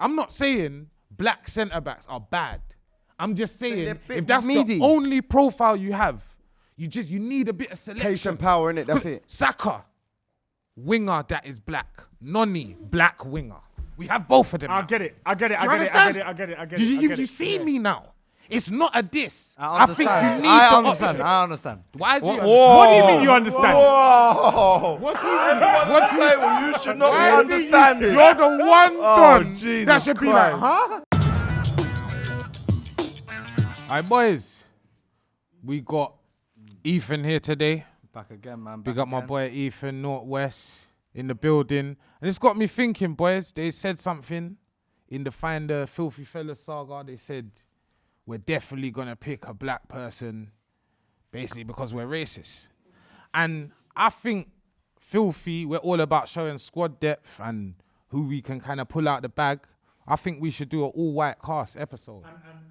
I'm not saying black centre-backs are bad. I'm just saying if that's meaty. the only profile you have, you need a bit of selection. Pace and power in it. That's it. Saka, winger that is black. Noni, black winger. We have both of them. I now. get it. I get it. Do you I get it. understand? I get it. I get it. I get You it. see me now. It's not a diss. I think you understand. need I the understand. option. I understand. Why do you understand? What do you mean you understand? Whoa. What do you mean? What do you You should not be Why do understanding. You're the one done Jesus that should be like, Christ. huh? Alright, boys. We got Ethan here today. Back again, man. Big up my boy Ethan, Northwest, in the building. And it's got me thinking, boys. They said something in the Find the Filthy Fella saga. They said, we're definitely going to pick a black person, basically because we're racist. And I think Filthy, we're all about showing squad depth and who we can kind of pull out the bag. I think we should do an all-white cast episode.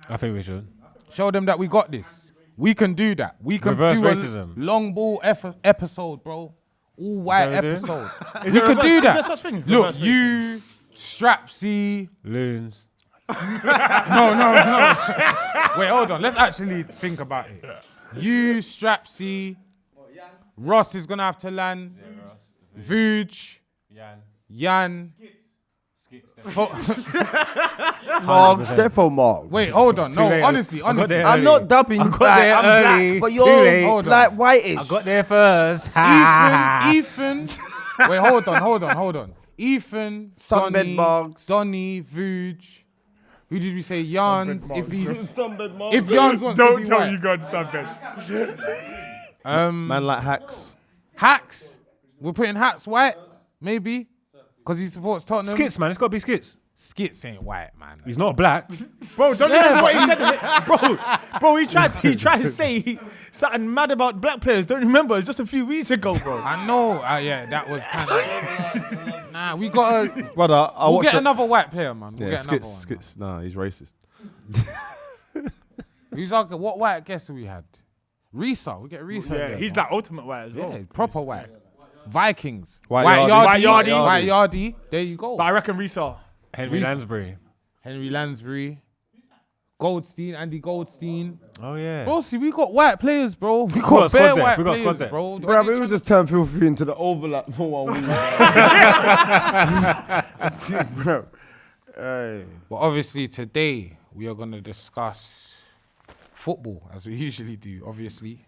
I think we should. Show them that we got this. We can do that. We can Reverse do racism. a long ball episode, bro. All-white Can we do it? episode. Is We there could reverse- do is that. there such thing? Look, Reverse you, Strapsy. Loons. No. Wait, hold on. Let's actually think about it. You, Strapsy. Ross is going to have to land. Vuj. Yan. Mark, Stefo Mark. Wait, hold on. No, late. honestly. I got there I'm early. not dubbing I you got black. there I'm early. black, but Too you're late. Hold on. like whitish. I got there first. Ethan. Wait, hold on. Ethan, Sunbed Marks. Donny, Vuj. Who did we say? Yans. Sunbed Marks. If Yans wants to Don't be tell white. you got sunbed. Man like Hacks. Hacks. We're putting Hacks white, maybe, because he supports Tottenham. Skits, man. It's got to be skits. Skits ain't white, man. He's not black. Bro, don't remember what he said. Bro, he tried to say something mad about black players. Don't remember? It was just a few weeks ago, bro. I know. Yeah, that was kind of. Nah, we got to. Brother, We'll get another white player, man. We'll Yeah, get another Skits. one. Nah, he's racist. Who's our, what white guest we had? Risa. We get Risa. Yeah, he's like ultimate white as well. Yeah, proper white. Vikings. White Yardie. There you go. But I reckon Risa. Henry Lansbury. Henry Lansbury. Goldstein. Andy Goldstein. Oh, yeah. Bro, see, we got white players, bro. We got got squad bare depth. white We got players, squad depth. bro. Bro, we would just turn Filthy into the overlap for 1 week. Bro. Hey. But obviously today we are going to discuss football as we usually do. Obviously,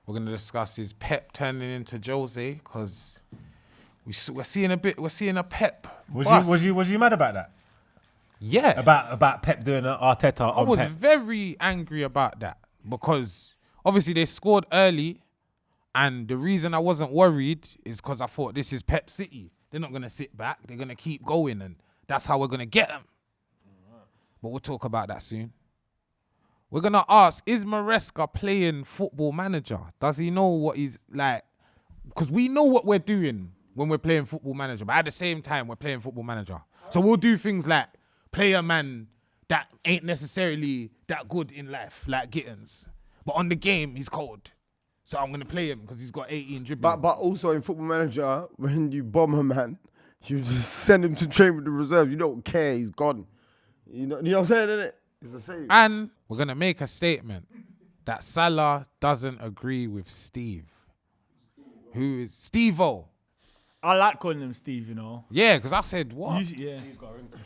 we're going to discuss is Pep turning into Jose because we're seeing a Pep. Was you mad about that? Yeah, About Pep doing an Arteta I on was Pep? very angry about that because obviously they scored early, and the reason I wasn't worried is because I thought this is Pep City. They're not going to sit back. They're going to keep going, and that's how we're going to get them. But we'll talk about that soon. We're going to ask, is Maresca playing Football Manager? Does he know what he's like? Because we know what we're doing when we're playing Football Manager, but at the same time, we're playing Football Manager. So we'll do things like play a man that ain't necessarily that good in life, like Gittins. But on the game, he's cold. So I'm going to play him because he's got 18 dribbling. But also in Football Manager, when you bomb a man, you just send him to train with the reserves. You don't care. He's gone. You know what I'm saying, innit? It's the same. And we're going to make a statement that Salah doesn't agree with Steve. Who is Steve-O? I like calling him Steve, you know. Yeah, because I said, what? Yeah.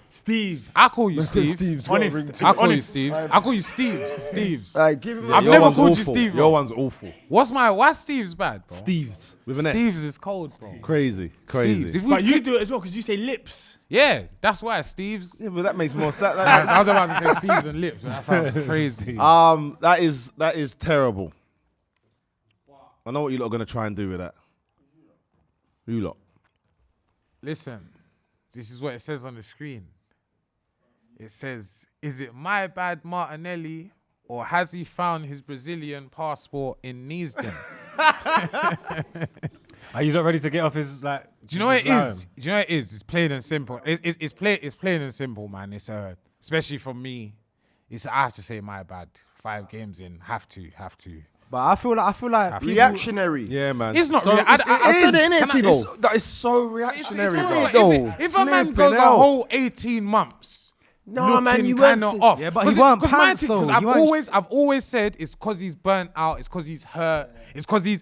Steve. I call you Steve. Steve's got a Honest. ring to I call you Honest. Steve's. I call you Steve's. give him I've your never one's called you awful. Steve. Your one's awful. Why Steve's bad, bro? Steve's with an S. Steve's is cold, bro. Crazy. Steve's. If we But you do it as well because you say lips. yeah, that's why Steve's. Yeah, but that makes more sense. I was about to say Steve's and lips. That sounds crazy. That is terrible. I know what you lot are gonna try and do with that. You lot. Listen, this is what it says on the screen. It says, is it my bad Martinelli or has he found his Brazilian passport in Neasden? Are you not ready to get off his, like... Do you know what it is? Do you know what it is? It's plain and simple. It's plain and simple, man. It's especially from me. I have to say my bad. 5 games in, have to. But I feel like reactionary. Yeah, man. It's not. So I said it, innit, Steve-O? That is so reactionary, bro. If a man goes a whole 18 months No, man, looking you weren't kind of say- off. Yeah, but he weren't pants, though. He weren't- I've always said it's because he's burnt out. It's because he's hurt. It's because he's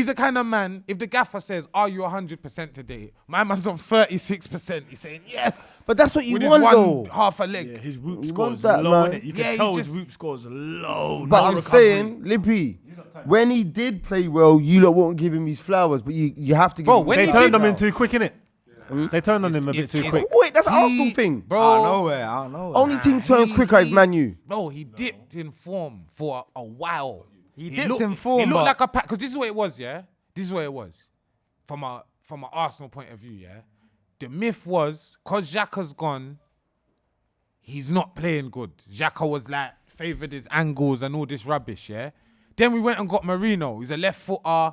the kind of man. If the gaffer says, "Are you 100% today?" My man's on 36%. He's saying yes. But that's what you With want, his though. half a leg. Yeah, his whoop You score want is that, low, man. innit? You Yeah, can he's tell his just- whoop score is low. But no I'm recovery. saying, Lippy, when he did play well, you lot won't give him his flowers, but you have to give Bro, him when They he turned did- him in too quick, innit? They turned on him a bit too quick. Wait, that's an Arsenal thing. Bro. I don't know. Only team turns quicker is Man U. Bro, he dipped in form for a while. He dipped in form, He looked but- like a pack. Because this is what it was, yeah? This is what it was. From an Arsenal point of view, yeah? The myth was, because Xhaka's gone, he's not playing good. Xhaka was like, favoured his angles and all this rubbish, yeah? Then we went and got Marino. He's a left footer.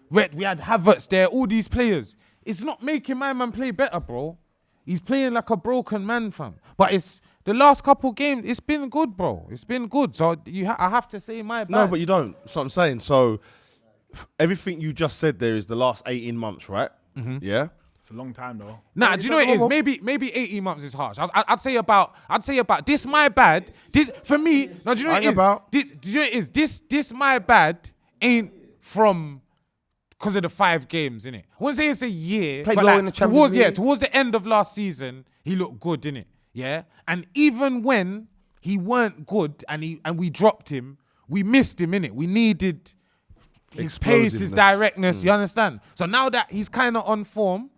We had Havertz there, all these players. It's not making my man play better, bro. He's playing like a broken man, fam. But it's the last couple games, it's been good, bro. It's been good. So I have to say my bad. No, but you don't. That's what I'm saying. So everything you just said there is the last 18 months, right? Yeah. It's a long time though. Nah, do you know what it is? Maybe 18 months is harsh. I'd say about this my bad. This for me. No, do you know what it is? Do you know what it is? This my bad ain't from because of the 5 games, innit? I wouldn't say it's a year. Played but well like in the Champions League. towards the end of last season, he looked good, innit? Yeah. And even when he weren't good and we dropped him, we missed him, innit? We needed his pace, his Explosiveness. directness. You understand? So now that he's kind of on form,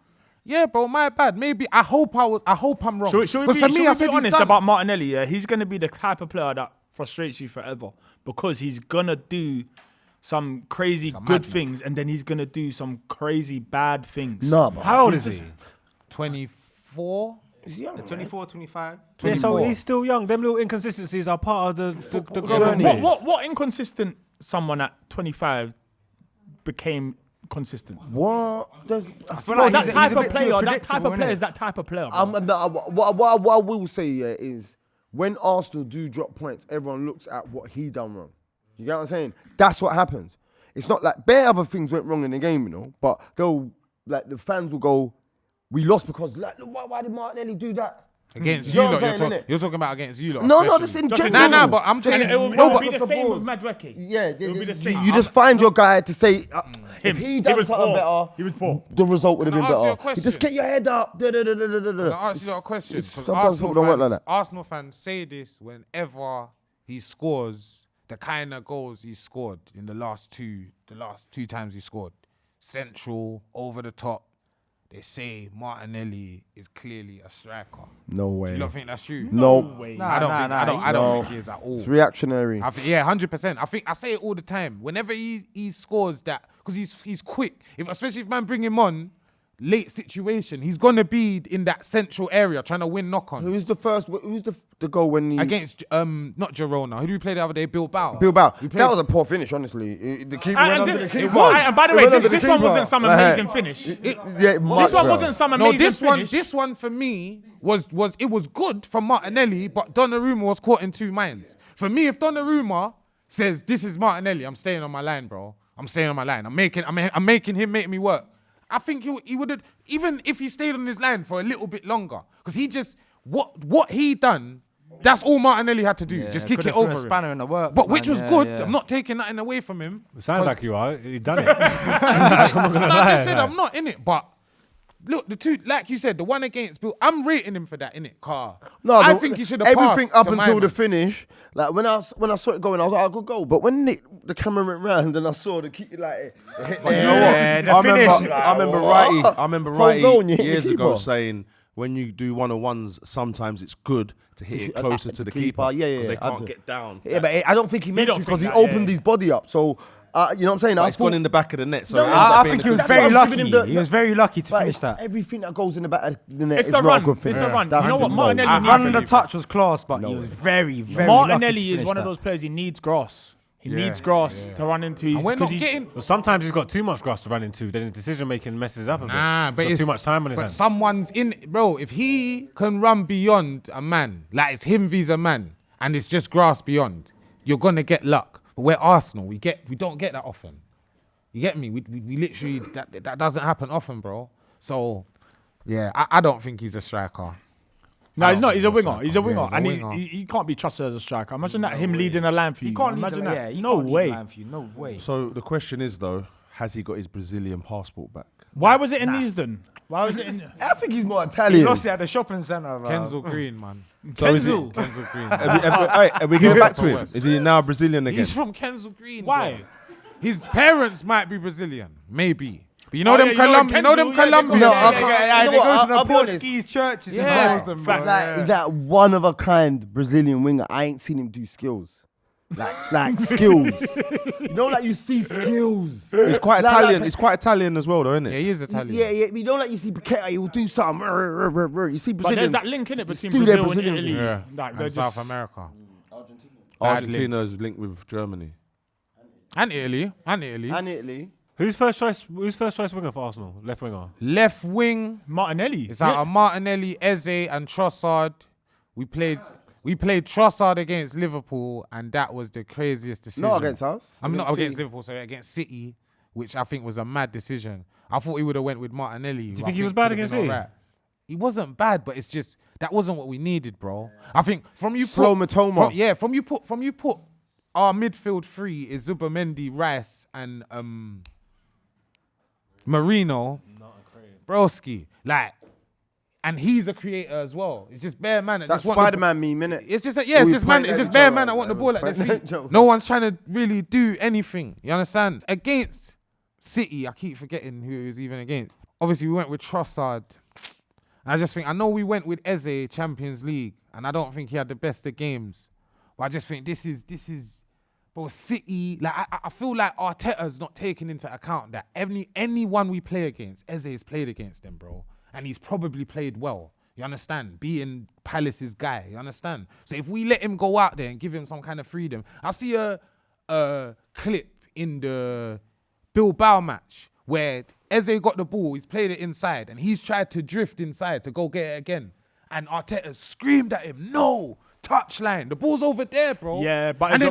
yeah, bro, my bad. Maybe I hope I'm wrong. Should we 'Cause be, for me, I should said we be he's honest done. about Martinelli? Yeah, he's gonna be the type of player that frustrates you forever because he's gonna do some crazy good madness. things and then he's gonna do some crazy bad things. Nah, bro. How old is he? 24. 24, 25. Yeah, so 24. he's still young. Them little inconsistencies are part of the growing journey. phase. What inconsistent someone at 25 became consistent? What? I feel Bro, like that he's type a of bit too player, that type predictable, of player innit? is that type of player. Bro. What I will say is when Arsenal do drop points, everyone looks at what he done wrong. You get what I'm saying? That's what happens. It's not like bare other things went wrong in the game, you know, but they'll the fans will go, we lost because why did Martinelli do that? Against You you know what lot, I'm saying, innit? you're talking about against you lot. No, especially. that's in Just in general. Nah, but I'm And saying it will No, but be the across the same board. with Madueke. Yeah, It'll be the same. you just find your guy to say, if he done was something poor. better, He was poor. the result would have Can been I ask you a better. question? Just get your head up. Can I ask you a question? 'Cause Sometimes people don't work like that. Arsenal fans say this whenever he scores the kind of goals he scored in the last two times he scored. Central, over the top. They say Martinelli is clearly a striker. No way. You don't think that's true? No. Way. I don't No. think he is at all. It's reactionary. I think, yeah, 100%. I say it all the time. Whenever he scores that, because he's quick. Especially if man bring him on, late situation, he's gonna be in that central area trying to win knock on. Who's the first? Who's the goal when he Against not Girona. Who did we play the other day? Bilbao. Bilbao? We played- That was a poor finish, honestly. The keeper went under the And, keeper. and by the It way, went under the this one keeper. wasn't some Like, amazing finish. Yeah, much This one better. wasn't some No, amazing this finish. one for me was it was good from Martinelli, but Donnarumma was caught in two minds. For me, if Donnarumma says this is Martinelli, I'm staying on my line, bro. I'm staying on my line. I'm making him make me work. I think he would have, even if he stayed on his line for a little bit longer, because he just what he done. That's all Martinelli had to do. Just kick it over a him. spanner in the works, But which man. was Yeah, good. yeah. I'm not taking nothing away from him. It sounds like you are. You've done it. I just said I'm not in it, but look, the two, like you said, the one against Bill, I'm rating him for that, innit, Car. No, I but think he should have everything passed up to my until the man. finish. Like when I saw it going, I was like, "I could go." But when the camera went round and I saw the keeper like it hit the air. the finish. I remember Whole Righty goal and you hit the years ago keeper. saying when you do 1-on-1s, sometimes it's good to hit it closer to the keeper. Yeah, yeah, because they yeah, I can't do. get down. Yeah, but I don't think he meant don't to because he think that, opened yeah. his body up. So you know what I'm saying? But I it's gone thought- in the back of the net. So No, it ends up I being think a he was good That's very why I'm lucky. giving him He was very lucky to but finish it's that. everything that goes in the back of the net It's is the not run. a good It's thing. the run. That's You know what? the Martinelli goal. needs And the touch was class, but he was very, very Martinelli lucky to is finish one of that. those players. He needs grass. He needs grass to run into. And we're not 'cause he- getting. But sometimes he's got too much grass to run into. Then his decision making messes up a bit. Nah, but He's got it's too much time on his but hands. someone's in, bro. If he can run beyond a man, like it's him vs a man, and it's just grass beyond, you're gonna get luck. But we're Arsenal. We don't get that often. You get me? We literally that doesn't happen often, bro. So yeah, I don't think he's a striker. No, he's not. He's a think winger. Saka. He's a winger, Yeah, and he's a winger. he can't be trusted as a striker. Imagine that him leading a line for you. He can't lead Imagine the, that. yeah, he no can't lead way. the line for you. No way. So the question is though, has he got his Brazilian passport back? Why was it in these then? Why was it in? I think he's more He Italian. lost it at the shopping centre. bro. Kensal Green, man. So is it? Kenzo. Kensal Green. Are we getting back to him? West. Is he now Brazilian again? He's from Kensal Green. Why? bro. His parents might be Brazilian, maybe. But you know Oh, them yeah, you know Colombian. You know them Kensal, yeah, they Colombian. No, Yeah, I yeah, can't. yeah, You know They what? go to the I'll be honest. Portuguese churches Yeah. and calls them, He's bro. like, he's that one of a kind Brazilian winger. I ain't seen him do skills. Like skills. You know, like you see skills. He's quite Like- Italian. like- He's quite Italian as well, though, isn't Yeah, it? he is Italian. Yeah, yeah. You know, like you see Paqueta, he'll do something. You see But Brazilians. there's that link in it Just between do their Brazil and Brazilian Italy. Yeah. Like, they're And South just- America. Argentina is linked with Germany. And Italy. And Italy. Who's first choice winger for Arsenal? Left winger. Left wing. Martinelli. It's out of Martinelli, Eze, and Trossard. We played Trossard against Liverpool, and that was the craziest decision. Not against us. I'm not Against against City. Liverpool, sorry, against City, which I think was a mad decision. I thought he would have went with Martinelli. Do you think he was bad against City? He wasn't bad, but it's just that wasn't what we needed, bro. I think from you Slow put, Matoma. from you put our midfield three is Zubamendi, Rice, and Marino. Broski, like, and he's a creator as well. It's just bare man. That's Spider-Man meme, innit? It's just it's just man. It's just bare man. I want the ball at their feet. No one's trying to really do anything. You understand? Against City, I keep forgetting who it was even against. Obviously, we went with Trossard. And I just think I know we went with Eze Champions League, and I don't think he had the best of games. But I just think this is. But City, like I feel like Arteta's not taking into account that anyone we play against, Eze has played against them, bro, and he's probably played well. You understand? Being Palace's guy, you understand? So if we let him go out there and give him some kind of freedom, I see a clip in the Bilbao match where Eze got the ball, he's played it inside, and he's tried to drift inside to go get it again, and Arteta screamed at him, "No! Touchline, the ball's over there, bro." Yeah, but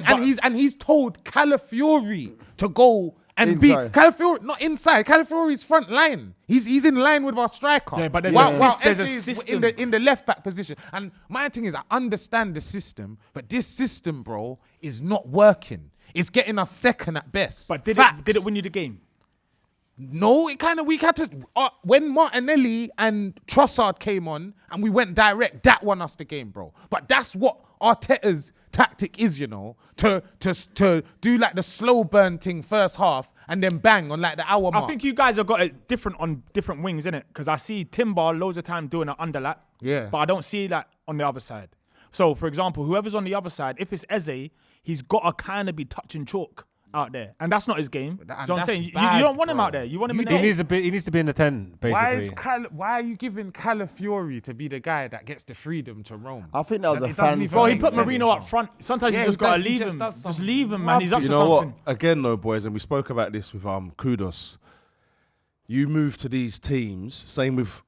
he's told Calafiori to go and beat Inside. Calafiori, not inside. Calafiori's front line. He's in line with our striker. Yeah, but there's Eze a is system. in the left back position. And my thing is, I understand the system, but this system, bro, is not working. It's getting us second at best. But did Facts. it win you the game? No, it kind of we had to when Martinelli and Trossard came on and we went direct. That won us the game, bro. But that's what Arteta's tactic is, you know, to do like the slow burn thing first half and then bang on like the hour mark. I think you guys have got it different on different wings, innit? Because I see Timber loads of time doing an underlap. Yeah. But I don't see that on the other side. So, for example, whoever's on the other side, if it's Eze, he's got to kind of be touching chalk out there. And that's not his game. And So I'm that's saying, you bad, don't want him bro. out there. You want him You in don't- the He needs to be in the 10, basically. why are you giving Calafiori to be the guy that gets the freedom to roam? I think that was It a doesn't fan. even Bro, he make put sense, Marino up bro. front. Sometimes Yeah, you just he got to does- he leave just him. does Just some leave him, man. He's up You to know something. what? Again, though, boys, and we spoke about this with Kudos. You move to these teams. Same with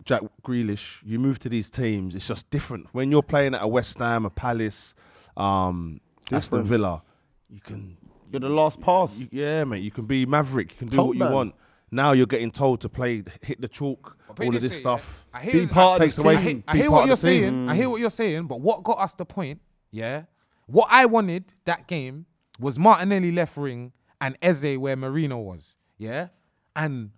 Jack Grealish. You move to these teams. It's just different. When you're playing at a West Ham, a Palace, Aston Villa, you can. You're the last pass. Yeah, mate. You can be maverick. You can do Top what you man. want. Now you're getting told to play, hit the chalk, Put it all of this this way, stuff. yeah. I hear Be this- part of takes the away team. I be hear part what you're of the team. saying. I hear what you're saying, but what got us the point, yeah? What I wanted that game was Martinelli left wing and Eze where Marino was, yeah? And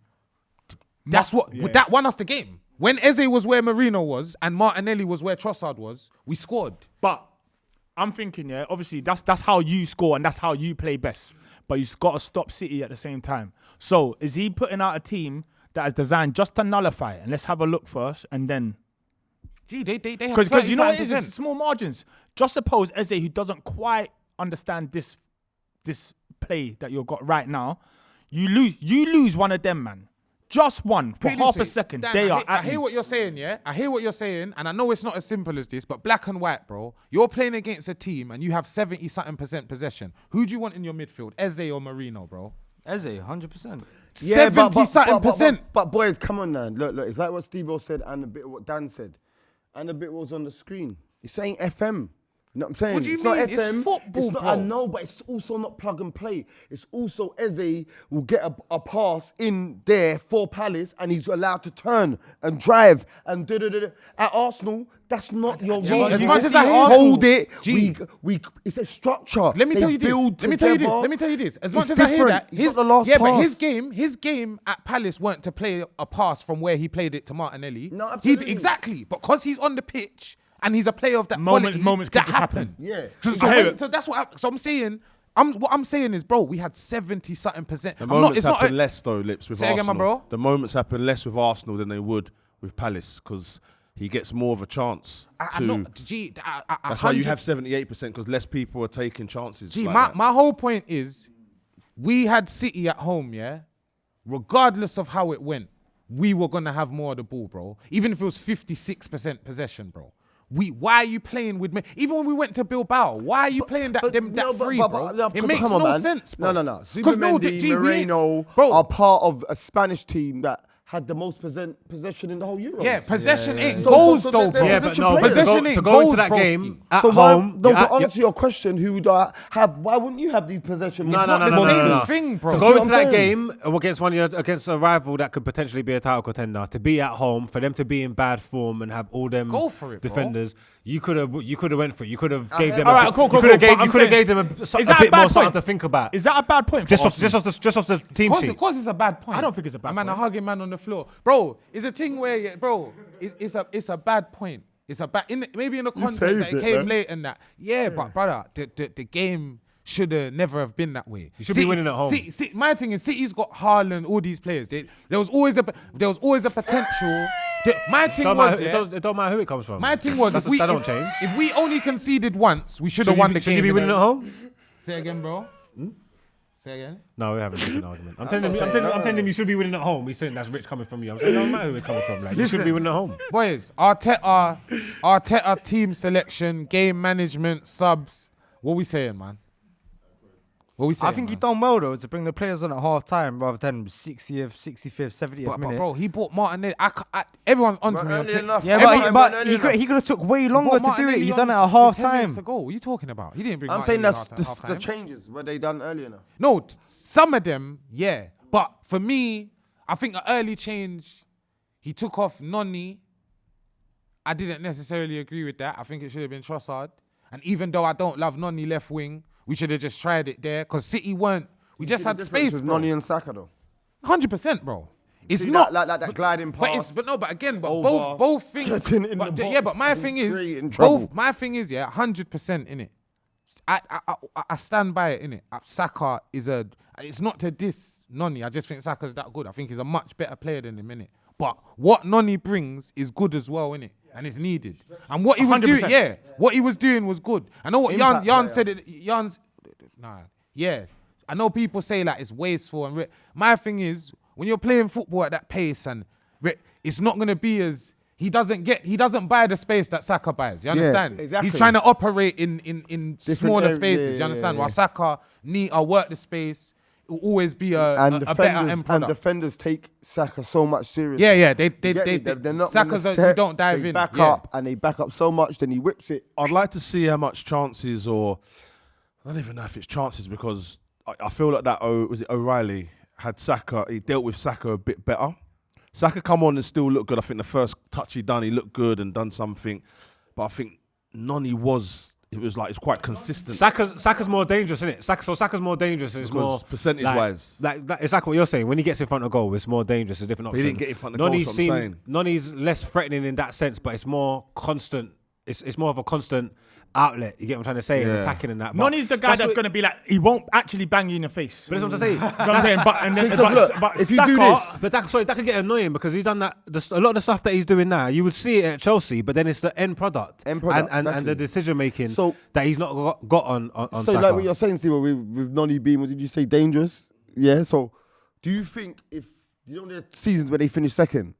that's what that won us the game. When Eze was where Marino was and Martinelli was where Trossard was, we scored. But I'm thinking, yeah, obviously that's how you score and that's how you play best. But you've got to stop City at the same time. So is he putting out a team that is designed just to nullify it? And let's have a look first and then... Gee, they have Because you know what it is? 37%. It's small margins. Just suppose Eze, who doesn't quite understand this play that you've got right now, you lose one of them, man. Just one for Put it half this a way, second. Dan, They I are hear, I at hear you. what you're saying, yeah? I hear what you're saying, and I know it's not as simple as this, but black and white, bro. You're playing against a team and you have 70-something% possession. Who do you want in your midfield, Eze or Marino, bro? Eze, 100%. 70-something%. But boys, come on, man. Look. It's like what Steve-O said and a bit of what Dan said. And a bit what was on the screen. It's saying FM. You know what I'm saying? What do you it's mean? not It's FM. football, I bro. know, but it's also not plug and play. It's also Eze will get a pass in there for Palace and he's allowed to turn and drive and da-da-da-da. At Arsenal, that's not your G, role. as You much can as I hate hold it, G. it's a structure. Let me They tell you this. build Let me tell you this. together. Let me tell you this. As It's much as I hear different. that, It's not the last but pass. his game at Palace weren't to play a pass from where he played it to Martinelli. No, absolutely. Exactly, because he's on the pitch and he's a player of that Moments quality. could That just happen. Yeah. So that's what. So I'm saying. What I'm saying is, bro, we had 70-something%. The I'm not- moments it's not happen a- less though, Lips, with Say Arsenal. again, my bro? The moments happen less with Arsenal than they would with Palace because he gets more of a chance I'm to. not, G, That's why you have 78% because less people are taking chances. Gee, like my, that. my whole point is, we had City at home, yeah? Regardless of how it went, we were going to have more of the ball, bro. Even if it was 56% possession, bro. Why are you playing with me? Even when we went to Bilbao, why are you playing that free, bro? It makes come on, no man. sense, bro. No. 'Cause Zubimendi, G, Moreno bro, are part of a Spanish team that had the most possession in the whole Euro. yeah, possession ain't So- goals, so though, they're bro. Yeah, but possession no, players. Possession to ain't go into goals, that broski. game at So home. to answer your question, who would I have? Why wouldn't you have these possession? No, It's no, not no, the no, same no, no. thing, bro. To That's go what into I'm that saying. game against a rival that could potentially be a title contender, to be at home, for them to be in bad form and have all them Go for it, bro. defenders, you could have went for it. You could have gave hear them. that. Alright, cool, You cool, could have cool, but I'm saying- gave them a Is bit that a bad more something point? to think about. Is that a bad point? Just for off the team sheet. Of course, it's a bad point. I don't think it's a bad Man, point. a hugging man on the floor, bro. It's a thing where, bro, it's a bad point. It's a bad. Maybe in the context that saved it it, came man. late and that. Yeah, but brother, the game should have never have been that way. You should be winning at home. My thing is, City's got Haaland, all these players. There was always a potential. My thing was, yeah, It don't matter who it comes from. my thing was, that don't change. If we only conceded once, we should have won the game. Should you be in winning the- at home? Say again, bro. Say again. No, we haven't an argument. I'm telling him you should be winning at home. He's saying that's rich coming from you. I'm saying it don't matter who it's coming from. Like, you should be winning at home. Boys, Arteta team selection, game management, subs. What we saying, man? What we saying? I think he man? done well though to bring the players on at half time rather than 60th, 65th, 70th But minute. bro, he bought Martinelli. Everyone's onto me. On early enough. Yeah, Everyone- but early enough. he could have took way He longer bought to do it. Martinelli He on done it at half 10 minutes time. ago. What are you talking about? He didn't bring. I'm saying Martinelli that's half the time. changes. Were they done earlier now? No, some of them, yeah. But for me, I think an early change. He took off Noni. I didn't necessarily agree with that. I think it should have been Trossard. And even though I don't love Noni left wing, we should have just tried it there because City weren't. We just had space, with bro. Noni and Saka though. 100%, bro. It's See not that, like that gliding pass. But again, over, both things. getting in the box, But my thing is, creating trouble. my thing is, 100% in it. I stand by it in it. Saka is it's not to diss Noni. I just think Saka's that good. I think he's a much better player than him in it. But what Noni brings is good as well in it, and it's needed. And what he was 100%. doing, what he was doing was good. I know what Impact Jan player. said. I know people say like it's wasteful and my thing is when you're playing football at that pace and it's not gonna be as he doesn't buy the space that Saka buys. You understand? exactly. He's trying to operate in smaller areas, spaces. You understand? While Saka work the space, it will always be a better end and product. defenders take Saka so much seriously. Yeah. They They're not Saka's gonna you step, don't dive they in. back Yeah. up and they back up so much, then he whips it. I'd like to see how much chances, or I don't even know if it's chances, because I feel like that. Was it O'Reilly had Saka? He dealt with Saka a bit better. Saka come on and still look good. I think the first touch he done, he looked good and done something. But I think Noni was quite consistent. Saka's more dangerous, isn't it? Saka's more dangerous. It's Because more percentage-wise. Like it's like what you're saying. When he gets in front of goal, it's more dangerous. It's a different option. But he didn't get in front of goal, that's what I'm saying. Noni's less threatening in that sense, but it's more constant. It's more of a constant outlet. You get what I'm trying to say? And Yeah. attacking and that. But Noni's the guy that's what- going to be like, he won't actually bang you in the face. But that's what I'm saying. You know what I'm saying? But if you Saka, do this- But that can get annoying because he's done that. A lot of the stuff that he's doing now, you would see it at Chelsea, but then it's the end product, and exactly. the decision making So- that he's not got on So Saka. like what you're saying, Steve, with Noni being, what did you say, dangerous? Yeah. So do you think if you know the seasons where they finish second,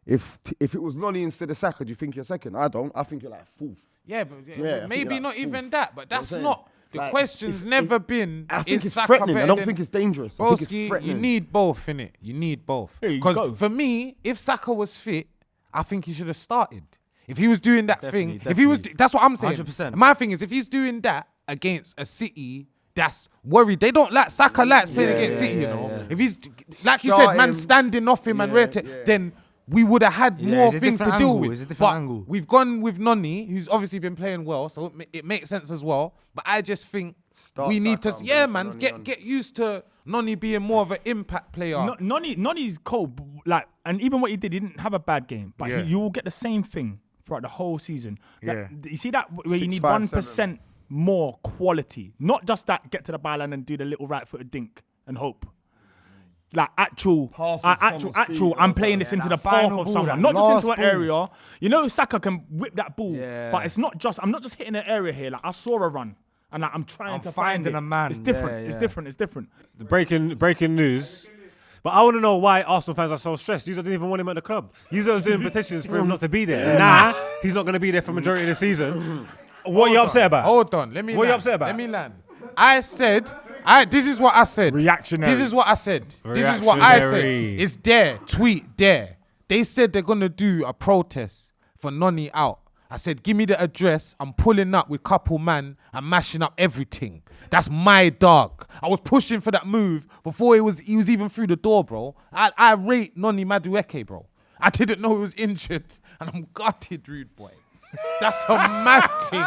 if it was Noni instead of Saka, do you think you're second? I don't. I think you're like fourth. Yeah, but I think maybe you're not like even that. But that's saying? not the Like, question's it's- never been. I think is it's Saka threatening. I better don't than- think it's dangerous. I think it's Broski, you threatening. need both, innit? You need both. Here you go. Because for me, if Saka was fit, I think he should have started. If he was doing that thing, if he was, that's what I'm saying. 100%. My thing is, if he's doing that against a City that's worried, they don't like Saka likes playing against City, you know. If he's like you said, man, standing off him and then we would have had more it's a things to different deal angle, with. it's a different But angle. we've gone with Noni, who's obviously been playing well, so it makes sense as well. But I just think we need to, man, get used to Noni being more of an impact player. Noni's cold, like, and even what he did, he didn't have a bad game, but you will get the same thing throughout the whole season. Like, you see that where you need 1% more quality, not just that get to the byline and do the little right-footed dink and hope. Like actual. I'm playing this into the path of someone, not just into an area. You know, Saka can whip that ball, but it's not just. I'm not just hitting an area here. Like I saw a run, and like, I'm trying to find a man. It's different. It's different. It's different. The breaking news. But I want to know why Arsenal fans are so stressed. You didn't even want him at the club. You was doing petitions for him not to be there. Nah, he's not going to be there for majority of the season. What are you upset about? Hold on, let me. What are you upset about? Let me land. I said. This is what I said. Reactionary. This is what I said. This is what I said. It's there. Tweet there. They said they're gonna do a protest for Noni out. I said, give me the address. I'm pulling up with couple man and mashing up everything. That's my dog. I was pushing for that move before he was even through the door, bro. I rate Noni Madueke, bro. I didn't know he was injured, and I'm gutted, rude boy. That's a mad thing.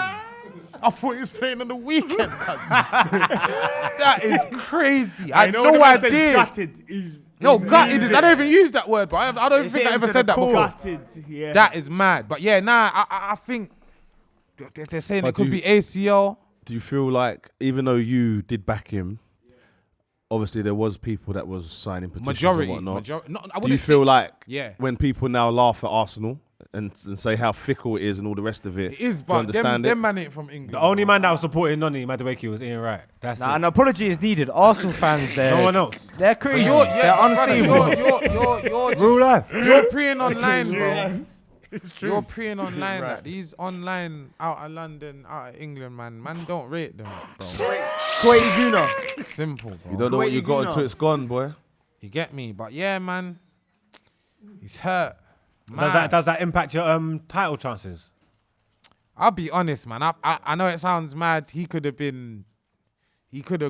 I thought he was playing on the weekend, cuz. That is crazy. I know I did. Gutted. No, gutted is. I don't even use that word, bro. I don't think I ever said that before. Gutted, yeah. That is mad. But yeah, I think they're saying it could be ACL. Do you feel like, even though you did back him, obviously there was people that was signing petitions and whatnot. Do you feel like when people now laugh at Arsenal and say how fickle it is and all the rest of it is, but them man ain't from England. The only man that was supporting Noni Madueke was Ian Wright. That's it. An apology is needed. Arsenal fans, no one else. They're crazy. They're unstable. You're real life. You're preying online, bro. You're preying online. Like, these online out of London, out of England, man don't rate them, bro. Simple, bro. You don't know what you got until it's gone, boy. You get me? But yeah, man, he's hurt. Does that impact your title chances? I'll be honest, man. I know it sounds mad. He could have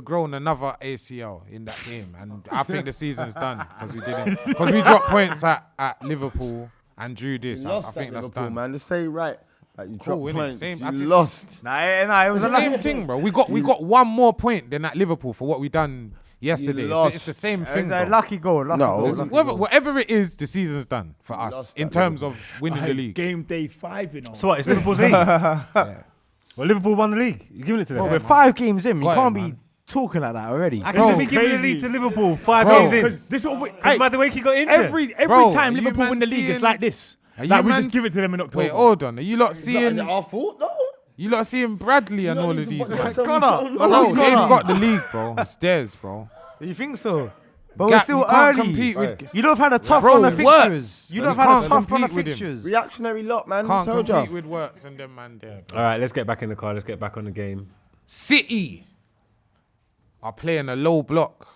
grown another ACL in that game, and I think the season's done because we didn't. Because we dropped points at Liverpool and drew this. I think that's done, man. Let's say right. Like you dropped points, same, you lost. Nah, it was the same thing, bro. We got one more point than at Liverpool for what we done yesterday. It's the same thing. It's a lucky goal. Whatever it is, the season's done for us in terms of winning the league. Game day 5, you know. So what? It's Liverpool's league. Well, Liverpool won the league. You're giving it to them. Well, we're 5 games in. You can't be talking like that already. I can be giving the league to Liverpool 5 games in. This what Madueke got injured. Every time Liverpool win the league, it's like this. Like we just give it to them in October. Wait, hold on. Are you lot seeing? Is it our fault? No. You lot seeing Bradley and all of these, man? Connor, Bro, they've got the league, bro. It's theirs, bro. You think so? But we're still early. You don't have had a tough Bro, run of fixtures. You don't have had a tough run of fixtures. Reactionary lot, man. Can't compete with Works and them, man. There. All right, let's get back in the car. Let's get back on the game. City are playing a low block,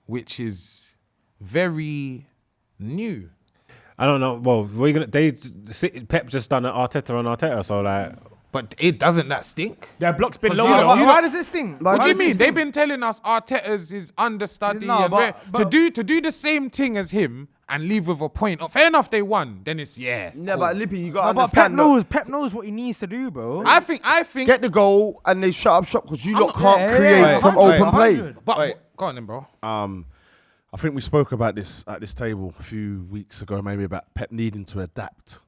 which is very new. I don't know. Well, we're gonna. Pep just done an Arteta on Arteta, so like. But it doesn't that stink? Their block's been low. Why does it stink? What do you mean? They've been telling us Arteta's his understudy to do the same thing as him and leave with a point. Fair enough, they won. Then it's No, cool. but Lippy, you got to But understand. Pep knows what he needs to do, bro. I think Get the goal and they shut up shop because you lot can't yeah, create yeah, from 100, open play. 100. But go on then, bro. I think we spoke about this at this table a few weeks ago, maybe about Pep needing to adapt.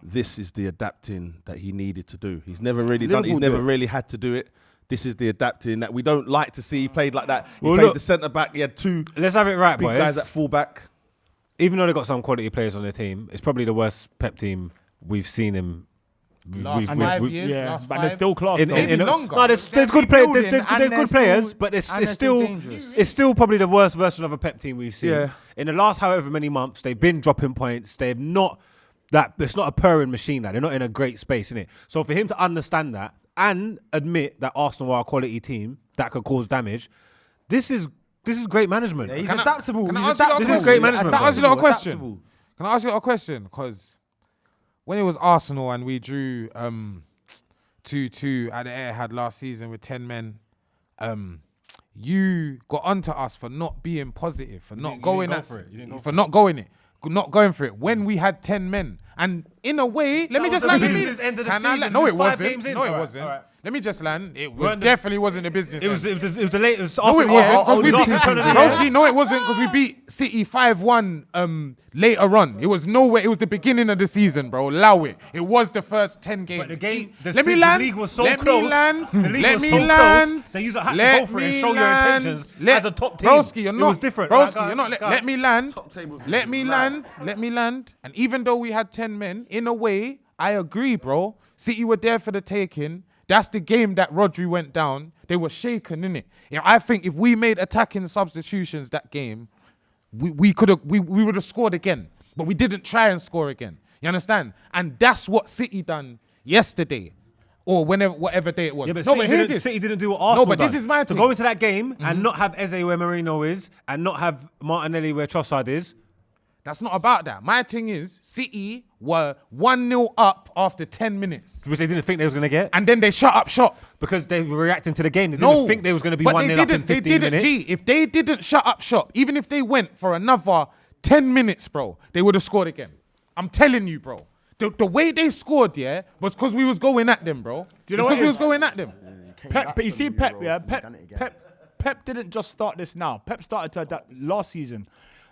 This is the adapting that he needed to do. He's never really done. He's never really had to do it. This is the adapting that we don't like to see. He played like that. He played the centre back. He had 2. Let's have it right, big boys. guys at full back. Even though they've got some quality players on their team, it's probably the worst Pep team we've seen him. Last 5 years, yeah, but they're still class. Longer. No, there's good players. There's good players, but it's still probably the worst version of a Pep team we've seen. Yeah. In the last however many months, they've been dropping points. They've not it's not a purring machine. They're not in a great space, innit? So for him to understand that and admit that Arsenal are a quality team that could cause damage, this is great management. He's adaptable. This is great management. Can I ask you a question? Because when it was Arsenal and we drew 2-2 at the Etihad last season with 10 men, you got onto us for not being positive, for not going for it when we had 10 men. And in a way, let me just land. No, it wasn't. No, it wasn't. Let me just land. It definitely wasn't the business. It was the latest. No, it wasn't. Because we beat. Broski, No, it wasn't because we beat City 5-1 later on. It was nowhere. It was the beginning of the season, bro. Allow it. It was the first 10 games. But the game, Let me land. The league was so Let close. me land. The league Let was me so land. close. So you had to Let go for it and me show your land. intentions as a top team. Broski, you're not. It was different. Broski, you're not. Let me land. table. Let me land. Let me land. And even though we had 10 men, in a way, I agree, bro. City were there for the taking. That's the game that Rodri went down. They were shaken, innit? Yeah, I think if we made attacking substitutions that game, we would have scored again. But we didn't try and score again. You understand? And that's what City done yesterday. Or whatever day it was. Yeah, but no, City didn't do what Arsenal but done. this is my To thing. go into that game and not have Eze where Marino is and not have Martinelli where Trossard is. That's not about that. My thing is, City were 1-0 up after 10 minutes. Which they didn't think they was going to get. And then they shut up shop. Because they were reacting to the game. They didn't think they was going to be 1-0 up in 15 minutes. If they didn't shut up shop, even if they went for another 10 minutes, bro, they would have scored again. I'm telling you, bro. The way they scored, yeah, was because we was going at them, bro. Do you know what because it we is? was going at them. But you see Pep, yeah? Pep didn't just start this now. Pep started to adapt last season.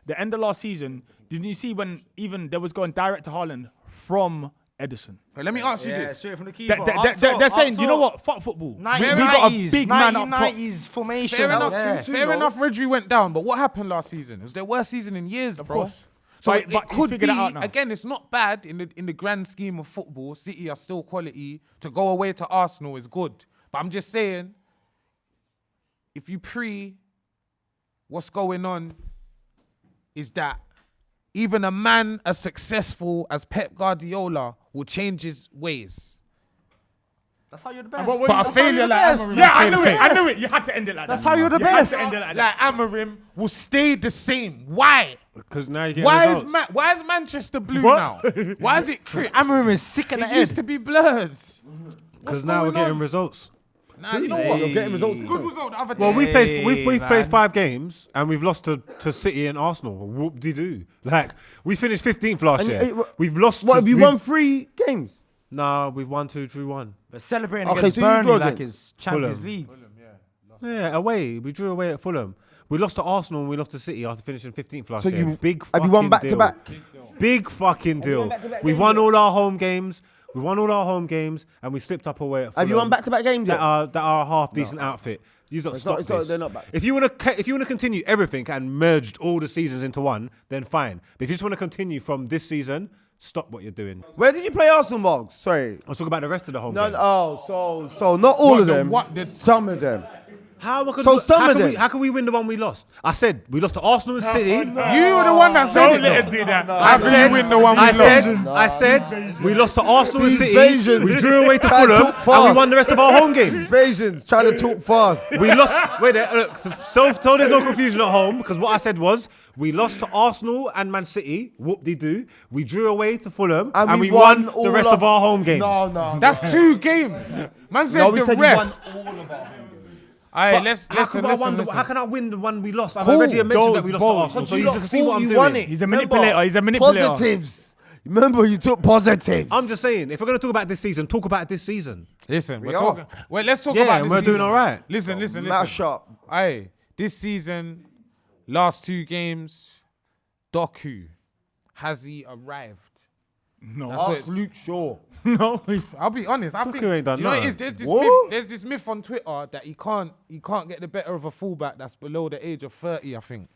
The end of last season, didn't you see when even they was going direct to Haaland from Edison? But let me ask you this. Straight from the keeper. They're saying, you know what? Fuck football. We got a big man up top. 90s formation. Fair enough, Yeah. fair enough, Rodri went down, but what happened last season? It was their worst season in years, bro. course. So But it he could figured be, it out now. again, it's not bad in the grand scheme of football. City are still quality. To go away to Arsenal is good. But I'm just saying, if you what's going on is that even a man as successful as Pep Guardiola will change his ways. That's how you're the best. But But a failure like Amorim Yeah, I will knew stay it. the I same. knew it. You had to end it like that. That's how you're the You had best. to end it like Like that. Amorim will stay the same. Why? Because now you get Why results. is Manchester blue What? now? Why is it Crips? Amorim is sick in the It used head. to be Blurs. Because now we're going getting on? results. Nah, you know what? You're getting results. Good result the other day. Well, we've man. played 5 games and we've lost to City and Arsenal. Whoop-de-doo. Like, we finished 15th last And year. you- We've lost. What, have you won 3 games? Nah, we've won 2, drew 1. But celebrating Okay, against so you drew Burnley like against it's Champions Fulham. League. Yeah, away. We drew away at Fulham. We lost to Arsenal and we lost to City after finishing 15th last So year. you Big have you won fucking back to deal. back? Big fucking deal. We won all our home games. We won all our home games and we slipped up away at Fulham. Have you won back to back games yet? That are a half decent outfit. You got stop it's not- this. they're not back. If you want to continue everything and merged all the seasons into one, then fine. But if you just want to continue from this season, stop what you're doing. Where did you play Arsenal, Boggs? Sorry. Let's talk about the rest of the home No, games. so not all of them. the- Some of them. How So some of them- how can we win the one we lost? I said we lost to Arsenal and City. You were the one that said Don't it. let though. him do that. How can you win the one we lost? I said we lost to Arsenal and These City. Bayesians We drew away to try to Fulham talk and fast. we won the rest of our home games. Invasions trying to talk fast. We lost. Wait there. Look, so there's no confusion at home because what I said was we lost to Arsenal and Man City. Whoop-de-doo. We drew away to Fulham and we won all the rest of our home games. No. That's 2 games. Man said No, we the said rest. you won all of our Alright, let's How listen. can I win the one we lost? I've Cool. already mentioned that we lost to Don't, Arsenal, so you you lot can see what thought I'm you doing. won it. He's a Remember, manipulator. He's a manipulator. Positives. Remember, you took positives. I'm just saying, if we're going to talk about this season, talk about this season. Listen, we're are. talking. Well, let's talk Yeah, about and this we're doing season. all right. Listen. Mash up. Aye, this season, last 2 games, Doku, has he arrived? No. Ask Luke Shaw. No. I'll be honest. I think ain't done you know what it nothing. is. There's What? this myth on Twitter that he can't get the better of a fullback that's below the age of 30. I think,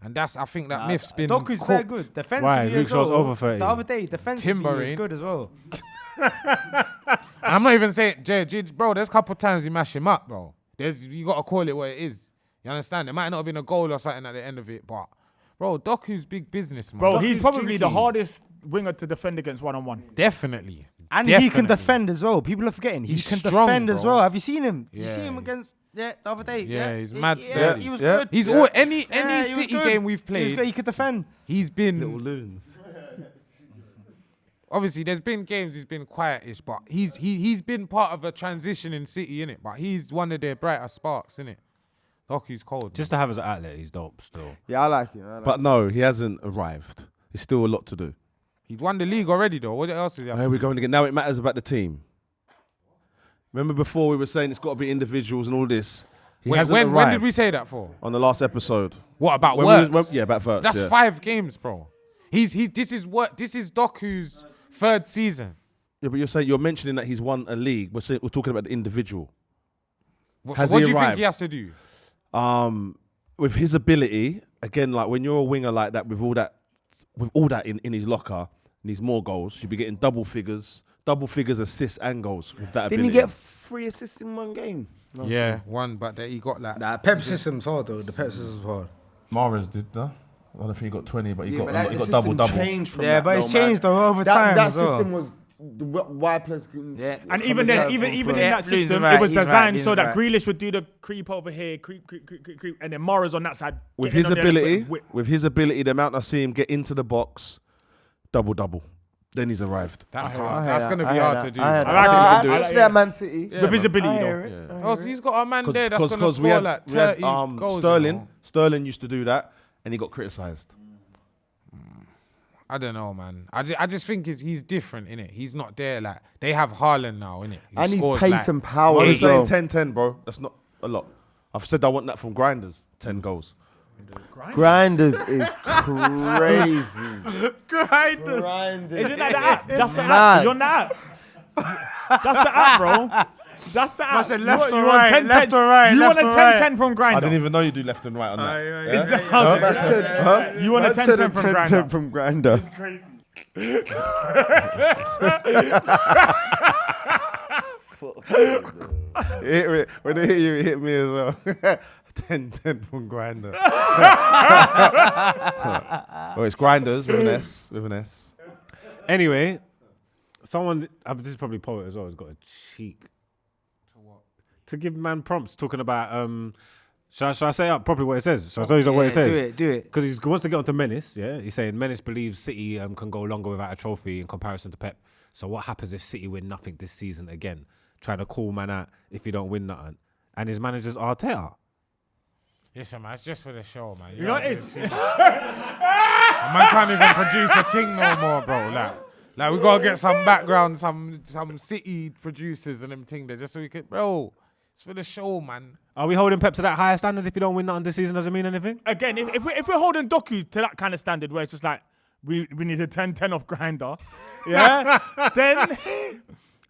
and I think that myth's been Doku's cooked. very good. Defensively Why? as Luke Shaw's well. over 30. The other day, defensively Timber was ain't. good as well. And I'm not even saying, bro. There's a couple times you mash him up, bro. You gotta call it what it is. You understand? It might not have been a goal or something at the end of it, but bro, Doku's big business, man. Bro, he's Doku's probably the cheeky. hardest winger to defend against one-on-one. Definitely. And he can Definitely. defend as well. People are forgetting. He He's can strong, defend as bro. well. Have you seen him? Did you see Yeah, him he's- against the other day? Yeah, he's mad Yeah, sturdy. he was Yeah. good. He's Yeah. all any Yeah, he was City good. game we've He was played. good. He could defend. He's been loons. obviously there's been games he's been quietish, but he's been part of a transition in City, innit? But he's one of their brighter sparks, innit? Doku's cold. Just to have as an outlet, he's dope still. Yeah, I like it. But no, he hasn't arrived. There's still a lot to do. He's won the league already, though. What else is he? Here we're going again. Now it matters about the team. Remember before we were saying it's got to be individuals and all this. He hasn't When arrived did we say that for? on the last episode. What about When words? yeah, about Verts. That's yeah. 5 games, bro. This is Doku's 3rd season. Yeah, but you're mentioning that he's won a league. We're talking about the individual. So Has what he do you think arrived? he has to do? With his ability, again, like when you're a winger like that, with all that in his locker, needs more goals. You'll be getting double figures, assists and goals with that Didn't ability. he get 3 assists in one game? No. Yeah, one, but he got like. Nah, Pep system's hard though. The Pep system's hard. Mahrez did, though. I don't think he got 20, but he got the double. system changed from Yeah, that, but it's though, man. changed though over That time as well. system was the wide players. Yeah. And even then, even in that Lee's system, right, it was he's designed right, so he's that right. Grealish would do the creep over here, creep, and then Morris on that side. With getting his on the other ability, foot, whip. the amount I see him get into the box, double. Then he's arrived. That's I hard. hear That's that. going to I be hear hard that. to do. I hear I that. like No, it. I I like see it. that Man City. With his ability, I though. hear it. Oh, so he's got a man there that's going to Because score like 30 goals. Sterling. You know? Sterling used to do that, and he got criticised. I don't know, man. I just think he's different, innit? He's not there like they have Haaland now, innit? And he's scores, pace like, and power I'm as well. saying 10-10, bro. That's not a lot. I've said I want that from Grinders. 10 goals. Grinders is crazy. Grinders. Grinders. Is it like the app? That's the mad. app. You're on the app. That's the app, bro. That's the app. I said left You or want right, 10, left or right, You left want a or right. 10-10 from I Grindr. didn't even know you do left and right on that. Is that how it is? You want a 10-10 from Grindr. from Grinder. When they hit you, it hit me as well. 10-10 from Grinder. Oh, it's Grinders with an S. Anyway, someone, this is probably Poet as well, has got a cheek. To what? To give man prompts talking about, shall I say up properly what it says? Shall I tell you what it says? Do it. Because he wants to get onto Menace, yeah? He's saying Menace believes City can go longer without a trophy in comparison to Pep. So what happens if City win nothing this season again? Trying to call man out if you don't win nothing. And his manager's Arteta. Listen, man, it's just for the show, man. You know what it is? Man can't even produce a thing no more, bro. Like we gotta get some background, some City producers and them thing there, just so we could, bro. It's for the show, man. Are we holding Pep to that higher standard if you don't win nothing this season? Doesn't mean anything? Again, if we're holding Doku to that kind of standard where it's just like, we need a 10-10 off Grinder, yeah, then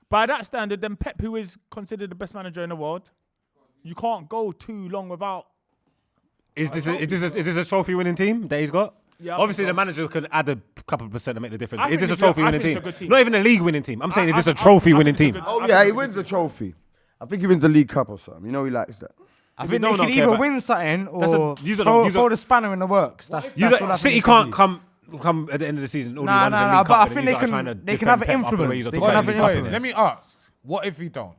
by that standard, then Pep, who is considered the best manager in the world, you can't go too long without. Is this a trophy winning team that he's got? Yeah, Obviously, the manager can add a couple of percent to make the difference. I Is think this a it's trophy a- I winning think team? it's a good team. Not even a league winning team. I'm saying, is this a I trophy winning think it's team? a good- Oh I yeah, think he it's a wins good the trophy. I think he wins the League Cup or something. You know he likes that. I If think you they don't can care either about- win something That's or use it on- use throw it- the spanner in the works. That's what I City think can't they come at the end of the season. All Nah, he won is a nah, League but Cup, I and think then they you gotta try can- to they can defend have an Pep after the way influence. he's They talking can about have the an League Cup. influence. Let me ask, what if we don't?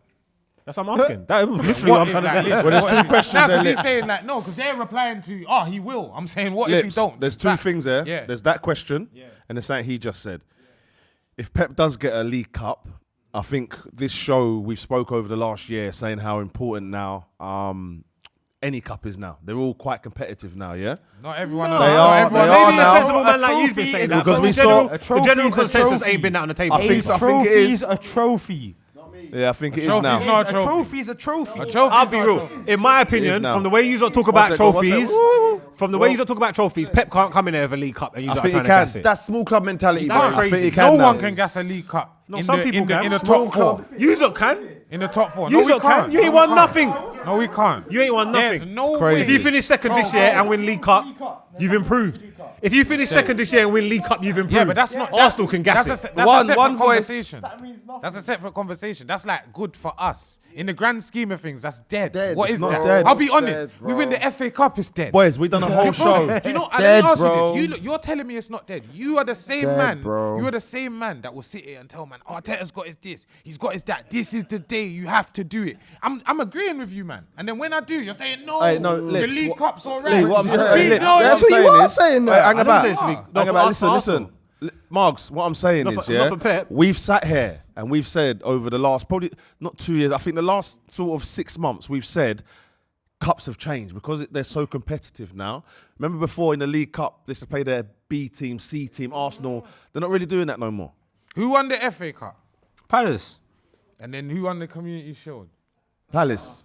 That's what I'm asking. That was literally what I'm trying to say. Well, there's two questions Nah, there, 'cause he's Lips. saying that, no, because they're replying to, he will. I'm saying, what if he Lips, don't? there's two Back. things there. Yeah. There's that question, and there's something he just said. If Pep does get a League Cup, I think this show we've spoke over the last year saying how important now any cup is now. They're all quite competitive now, yeah? Not everyone. They not are- everyone- they are Maybe a now. sensible man like you've been trophy saying is that. because but we the saw- general- a the trophy general is a consensus trophy. ain't been that on the table. I think A so. trophy it is. is a trophy. Yeah, I think it is trophy's now. not- A trophy is a trophy. A trophy's I'll be not a real. trophy. In my opinion, now. from the way you talk One about second, one trophies, second. from the way you talk about trophies, Pep can't come in there with a League Cup and you I start think he trying to can. gas it. That's small club mentality. That's bro. I crazy. think he No can now. one can gas a League Cup. No, in some the, people in the, can. in the Small top four. You lot can. In the top four. You No, we lot can. can't. You ain't No, we won can't. nothing. No, we can't. You ain't won There's nothing. no Crazy. way. If you finish second this year and win League Cup, you've improved. If you finish second this year and win League Cup, you've improved. Yeah, but that's not. Arsenal can gas that's it. That's One- a separate one voice. conversation. That's a separate conversation. That's like good for us. In the grand scheme of things, that's dead. Dead. What It's is not that? dead. I'll be It's honest. dead, We win the bro. FA Cup, it's dead. Boys, we've done a whole show. Do you know? Dead, Let me ask bro. you this. You're telling me it's not dead. You are the same Dead, man. bro. You are the same man that will sit here and tell man, Arteta's got his this, he's got his that. This is the day you have to do it. I'm agreeing with you, man. And then when I do, you're saying no. Hey, no, the Lips, League what- Cup's alright. Lee, what I'm saying, Big Lips, no, what I'm That's what you saying are is- saying Hey, there. hang I about. don't say it's League. No, Hang for about. us, Listen. Arsenal. Margs, what I'm saying Not is, for Pep. we've sat here and we've said over the last, probably not 2 years, I think the last sort of 6 months, we've said cups have changed because they're so competitive now. Remember before in the League Cup, they used to play their B team, C team, Arsenal. They're not really doing that no more. Who won the FA Cup? Palace. And then who won the Community Shield? Palace.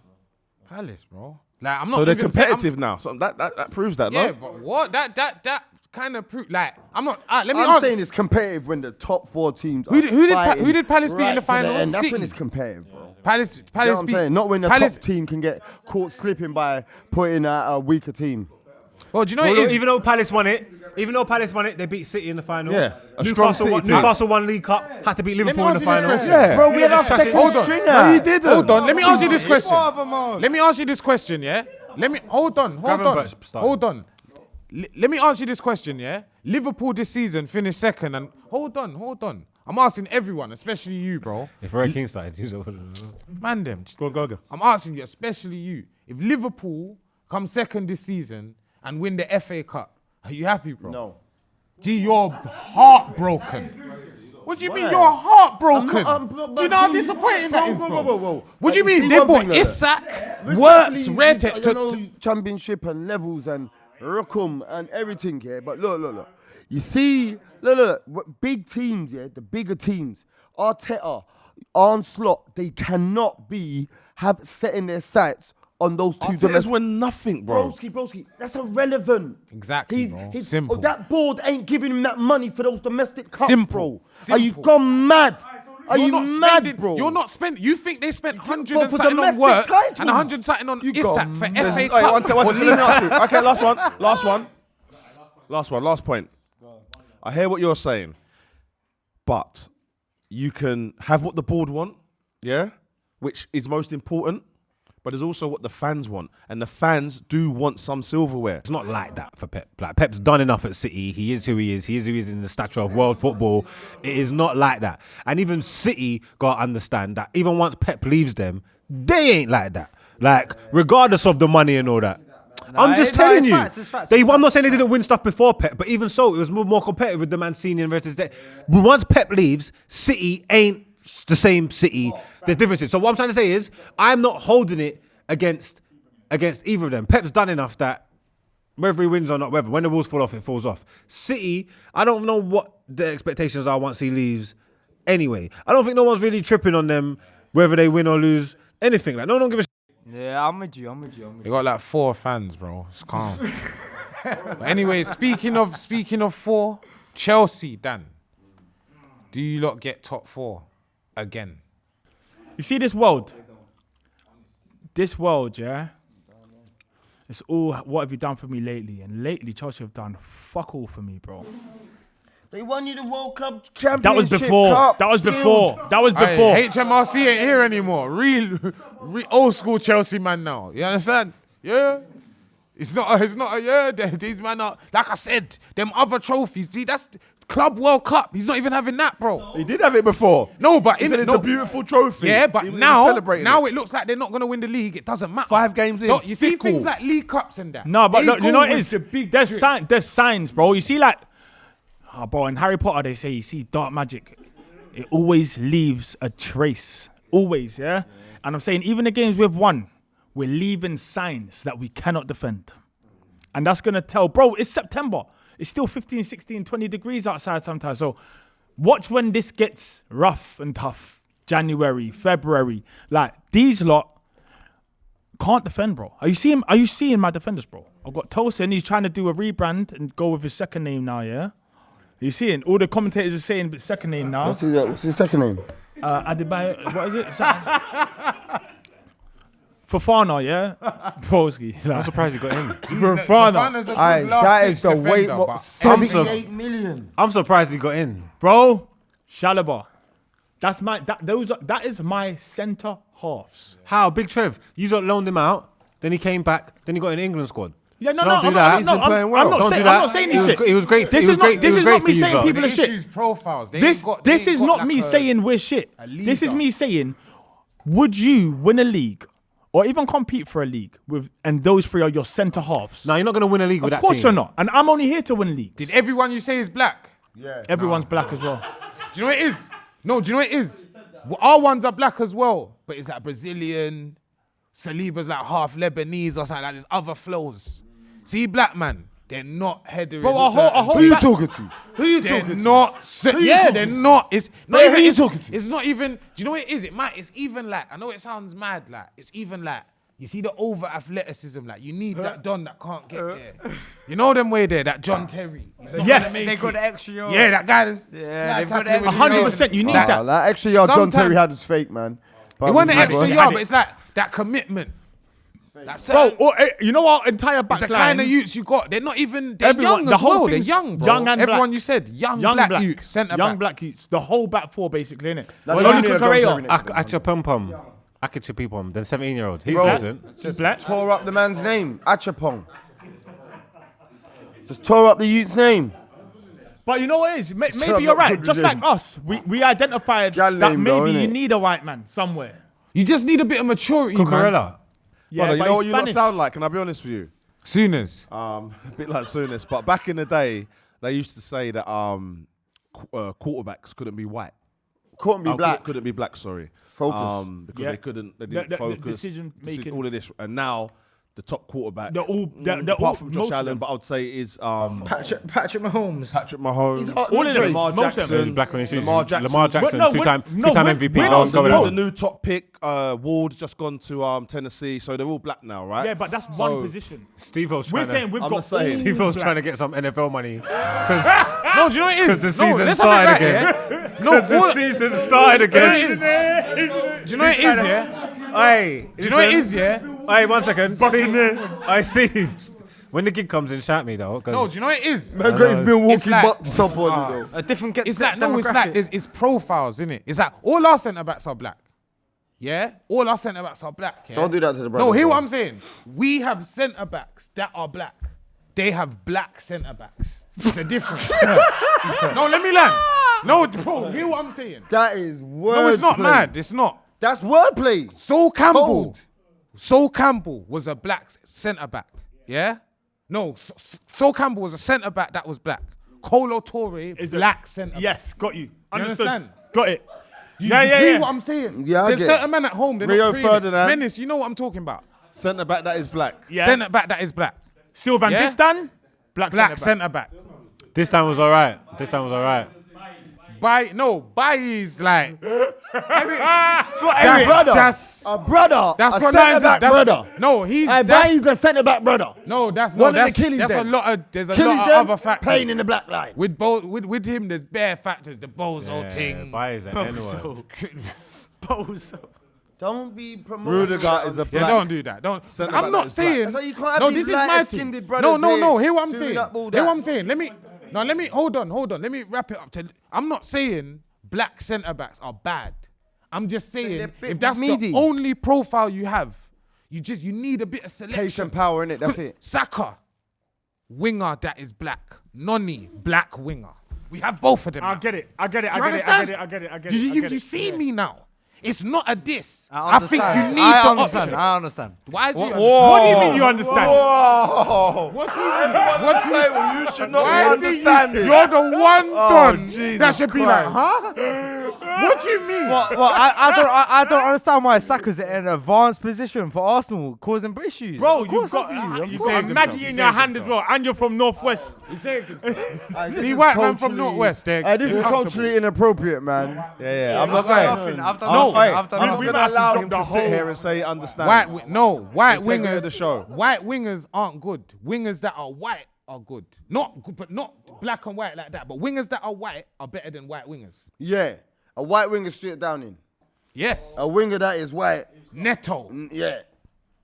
Palace, bro. Like I'm not. So they're even saying- competitive now. So that proves that, Yeah, no? but what? That kind of proof. Like I'm not. Let me I'm ask. saying it's competitive when the top 4 teams. Who Who did Palace beat in the final? And that's when City. it's competitive, bro. Palace You know what I'm beat. saying? Not when the Palace. top team can get caught slipping by putting out a weaker team. Well, do you know Well, what it is? even though Palace won it, they beat City in the final. Yeah, a strong City team. Newcastle won League Cup, had to beat Liverpool in the ask you this final. question. Yeah, bro, we had our second Hold on. stringer. No, you didn't. Hold on. Let me ask you this question. Let Let me ask you this question. Yeah. Let me hold on. Gravenberch started. Hold on. Let me ask you this question. Yeah. Liverpool this season finished second, and hold on. I'm asking everyone, especially you, bro. If Roy King started, he's Mandem. Go. I'm asking you, especially you. If Liverpool come second this season and win the FA Cup, are you happy, bro? No. Gee, you're heartbroken. What do you mean you're heartbroken? Do you know how disappointing that is, bro? What do you mean? They bought Isak, Works, Red You know, championship and levels and Rookham and everything, yeah. But look. You see, look, big teams, yeah, the bigger teams, Arteta, Slot, they cannot have setting their sights on those two. Arteta's won nothing, bro. Broski, that's irrelevant. Exactly, bro. Simple. That board ain't giving him that money for those domestic cups, Simple. bro. Are you Simple. gone mad? Are You're you not mad, spending, bro? You're not spending. You think they spent 100 For and something on domestic Works titles. and 100 something on You Isak got for mad. FA Wait, Cup? one second, or let me League ask Cup? you. Okay, last point. I hear what you're saying, but you can have what the board want, yeah, which is most important, but there's also what the fans want, and the fans do want some silverware. It's not like that for Pep. Like Pep's done enough at City. He is who he is. He is who he is in the stature of world football. It is not like that. And even City gotta understand that even once Pep leaves them, they ain't like that. Like regardless of the money and all that. I'm just telling you. It's facts. I'm not saying they didn't win stuff before Pep, but even so, it was more competitive with the Mancini and rest of the day. But once Pep leaves, City ain't the same City. There's differences. So what I'm trying to say is, I'm not holding it against either of them. Pep's done enough that whether he wins or not, when the wheels fall off, it falls off. City, I don't know what the expectations are once he leaves anyway. I don't think no one's really tripping on them, whether they win or lose, anything. Like, no one don't give a shit. Yeah, I'm with you. They got like 4 fans, bro. It's calm. But anyway, speaking of 4, Chelsea, Dan. Do you lot get top 4 again? You see this world? This world, yeah? It's all, what have you done for me lately? And lately, Chelsea have done fuck all for me, bro. They won you the World Club Championship. That was before. Cup, That was Shield. before. That was before. Aye, HMRC ain't here anymore. Real old school Chelsea man now. You understand? Yeah. It's not a yeah. These man are, like I said, them other trophies. See, that's Club World Cup. He's not even having that, bro. He did have it before. No, but He said it's a beautiful trophy. Yeah, but He was now celebrating it looks like they're not gonna win the league. It doesn't matter. 5 games in. Look, you see fickle. things like League Cups and that. No, but They look, you go know what it with is? the big There's drip. there's signs, bro. You see, like, bro, in Harry Potter, they say you see dark magic. It always leaves a trace. Always, yeah? And I'm saying, even the games we've won, we're leaving signs that we cannot defend. And that's going to tell, bro, it's September. It's still 15, 16, 20 degrees outside sometimes. So watch when this gets rough and tough. January, February. Like, these lot can't defend, bro. Are you seeing my defenders, bro? I've got Tosin. He's trying to do a rebrand and go with his second name now, yeah? Are you seeing? All the commentators are saying his second name now. What's his second name? Adebayo, what is it? Fofana, yeah? Broski. I'm surprised he got in. Fofana. Fofana's a good Aye, last that ditch is the defender, weight. but What? I'm so- 78 million. I'm surprised he got in. Bro, Shalaba. That is my centre halves. How? Big Trev. You lot loaned him out, then he came back, then he got in the England squad. Yeah, no, So no, don't do I'm that. not, He's no, been I'm, playing I'm well. not Don't saying, do I'm that. not saying He this was shit. He was great. This he is was great. not. This he is was not great me for you saying lot. people are shit. issues profiles. They This ain't got, this they is ain't not got me like a- saying we're shit. a This is leader. me saying, would you win a league or even compete for a league with, and those 3 are your centre halves? No, you're not going to win a league with Of that course team. you're not. And I'm only here to win leagues. Did everyone you say is black? Yeah. Everyone's black as well. Do you know what it is? No, do you know what it is? Well, our ones are black as well, but it's like Brazilian. Saliba's like half Lebanese or something like. There's other flows. See, black man, they're not headering. Bro, a whole Who you talking to? Who you They're talking to? not. Yeah, they're not. It's not Who even. you It's, talking to? it's not even. Do you know what it is? It's even like. I know it sounds mad. Like it's even like. You see the over athleticism. Like you need that Don that can't get there. You know them way there. That John Terry. He's not Yes. gonna make They got it. the extra yard. Yeah, that guy. That's Yeah, they've got tackling the with his 100%. face. You need Like, that. That extra yard John Sometime- Terry had was fake, man. It wasn't an we- extra He yard, had but it. it's like that commitment. That's Bro, you know what? Entire it's the backline. kind of youths you got. They're not even. They're Everyone- young the as whole well. They're thing's young, bro. young and Everyone black. you said young Young black black youth centre Young back. black youths. The whole back four, basically, innit? Like, Only they need a John Cucurella. Terry next to them. Achapom. Akachapipom, the 17-year-old. He's Bro. decent. He's black. Tore up the man's name, Achapong. Just tore up the youth's name. But you know what it is? I'm Maybe not you're right. good with Just like names. us, we identified Gal that name though, maybe you innit? need a white man somewhere. You just need a bit of maturity, man. Cucurella. Yeah, Brother, you but know he's what you lot Spanish. sound like? Can I be honest with you? Sooners. A bit like Souness, but back in the day, they used to say that quarterbacks couldn't be white. Couldn't be black. Couldn't be black. Sorry. Focus. Because Yeah. they didn't The focus. decision making. All of this, and now the top quarterback. They're all- they're all- apart from most Josh of Allen, them. but I would say is Patrick Mahomes. Patrick Mahomes. He's hot All of them. Lamar Most of them. Jackson. He's black on his season. Lamar Jackson. Lamar Jackson, no, two-time no, MVP. we're Go not- go no, ahead. The new top pick, Ward, just gone to Tennessee, so they're all black now, right? Yeah, but that's So- one position. Steve-O's We're trying saying to, we've I'm got just saying. all Steve-O's black. trying to get some NFL money. Because No, do you know what it is? the No, season let's have it started right, again. yeah? No, the all- season started do you know what it again. is? Do you know what it is, yeah? Hey, Do you know what it is, yeah? Hey, 1 second. Steve. Hey, Steve. When the gig comes in, shout me though. 'cause No, do you know what it is? Man got his Milwaukee It's like- Bucks top on you though. A different It's like no, it's like it's profiles, isn't it? It's like all our centre backs are black. Yeah, all our centre backs are black. Yeah? Don't do that to the No, brothers, hear what bro. I'm saying. We have centre backs that are black. They have black centre backs. It's a difference. No, let me land. No, bro, hear what I'm saying. That is wordplay. No, it's not mad. It's not. That's wordplay. Sol Campbell. Cold. Sol Campbell was a black centre back. Yeah? No, Sol Campbell was a centre back that was black. Colo Torre, Is a- black centre back. Yes, got you. Understood. understand? Got it. You Yeah, yeah, agree yeah. what I'm saying? Yeah, I There's get certain it. men at home, they're Rio not creating it. Ferdinand. Menace, you know what I'm talking about. Centre back that is black. Yeah. Centre back that is black. Sylvan Yeah? Distan, black Black centre back. centre back. this time was alright. This time was alright. Bailly's like. Hey, brother. That's a brother. that's a got centre nothing back to, that's, brother. No, he's Hey, that's, Bailly's a centre back brother. no, that's One no, of the that's Achilles that's a then. lot of there's a Achilles lot of them, other factors. Payne in the black line. With him, there's bare factors. The bozo thing. Why is that anyone? Don't be promoting. Rudiger is a Yeah, black. don't do that. Don't. Centre I'm back not that is black. saying. That's why you can't have No, these this is my light-skinned thing. brothers No. here Hear what I'm doing saying. up all Hear what that. I'm saying. Let me hold on. Let me wrap it up. I'm not saying black centre backs are bad. I'm just saying they're a bit if that's meaty. the only profile you have, you need a bit of Pace selection. and power in it. That's it. Saka, winger that is black. Noni, black winger. We have both of them. I now. get it. I get it. Do you I get it. I understand? get it. I get it. I get You, it. I you, get you it. see me now. It's not a diss. I think you understand. need I the understand. option. I understand. Why do you What do you mean you understand? Whoa! What do you mean? What do you You should not Why be do understanding. You're the one done Jesus that should be like, Christ. huh? What do you mean? Well, I don't understand why Saka's in an advanced position for Arsenal, causing issues. Bro, Of course you've I do. got, Of you course. got a saved Maggie himself. in He your saved hand as himself. well, and you're from Northwest. He saved himself. This See, is white man from culturally- Northwest, they're This is comfortable. culturally inappropriate, man. Yeah, I'm not I've going. I've done I'm nothing. fine. I've done I'm nothing. going might to have to allow drop him the to sit whole- here and say he understands. White Integrity wingers. of the show. White wingers aren't good. Wingers that are white are good. Not good, but not black and white like that. But wingers that are white are better than white wingers. Yeah. A white winger straight down in. Yes. A winger that is white. Neto. Yeah.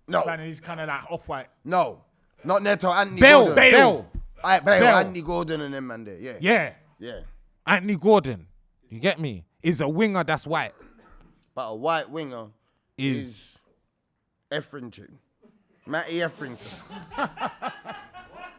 No. And he's kind of like off-white. No. Not Neto. Anthony Bell. Gordon. Bell. Bale. Bell. Anthony Gordon and them man there. Yeah. Yeah. Yeah. Anthony Gordon. You get me? Is a winger that's white. But a white winger Is Etherington. Matty Etherington.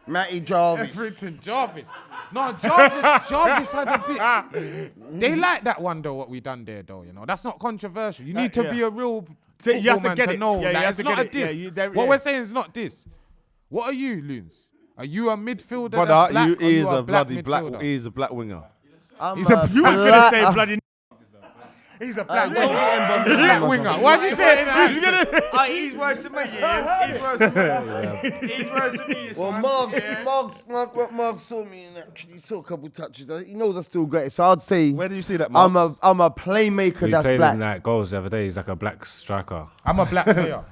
Matty Jarvis. Everton Jarvis. No, Jarvis had a bit. They like that one though. What we done there though, you know, that's not controversial. You need to yeah. be a real So you have football to man get to it. know Yeah, you that have it's to not get a it. Yeah, diss. there- What yeah. we're saying is not this. What are you, Loons? Are you a midfielder Brother, that's black you or you is a a black bloody black. midfielder? He is a black winger. He's a You was gonna say bloody. He's a black winger. Why'd you say it? He's worse than me. He's worse than me. He's worse than me. Well, Mark saw me and actually saw a couple touches. He knows I'm still great. So I'd say Where do you see that, Mark? I'm a playmaker We that's played black. him like goals the other day. He's like a black striker. I'm a black player.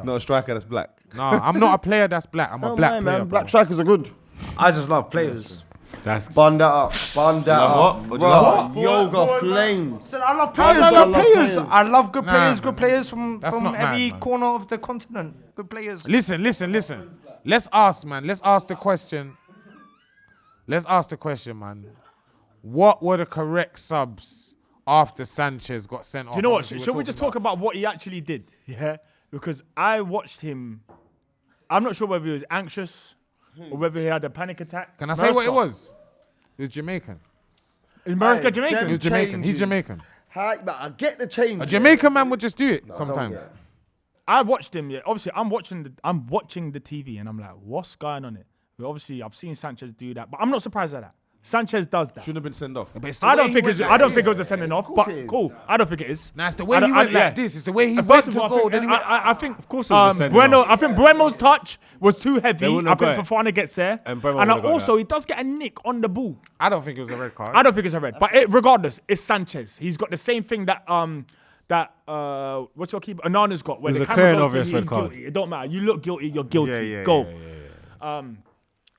Not a striker that's black. No, I'm not a player that's black. I'm a Don't black mind, player. man. bro. Black strikers are good. I just love players. That's Bun that up. Bun that up. what? Bro, yoga flames. So I love players. I Good love players. players. I love good Nah, players. man. Good players from That's not mad, every man. corner of the continent. Good players. Listen. Let's ask, man. Let's ask the question, man. What were the correct subs after Sanchez got sent off? Do you know what? Obviously, we're Should we just talk about what he actually did? Yeah, because I watched him. I'm not sure whether he was anxious or whether he had a panic attack. Can I say what it Maresca. was? It was Jamaican. Is Maresca Hey, Jamaican? them He was Jamaican. He's changes. Jamaican. But I get the change. A Jamaican man would just do it sometimes. get it. I watched him. Yeah, obviously I'm watching the TV and I'm like, what's going on here? Well, obviously I've seen Sanchez do that, but I'm not surprised at that. Sanchez does that. Shouldn't have been sent off. But it's the I way don't he think went it's. like I don't this. think it was a sending off, course but it is. cool. I don't think it is. Nah, it's the way I he don't- went yeah. like this. It's the way he And went first to of all, goal. Then he went. I think, of course it was a sending Bueno. off. I think Buemo's touch was too heavy. wouldn't I have think got it. Fofana gets there, And Bremo and would've got also that. he does get a nick on the ball. I don't think it was a red card. I don't think it's a red, but regardless, it's Sanchez. He's got the same thing that what's your keeper? Anana's got. Where There's the a camera clear and goes, obvious he's red card. guilty. It don't matter. You look guilty, you're guilty. Go.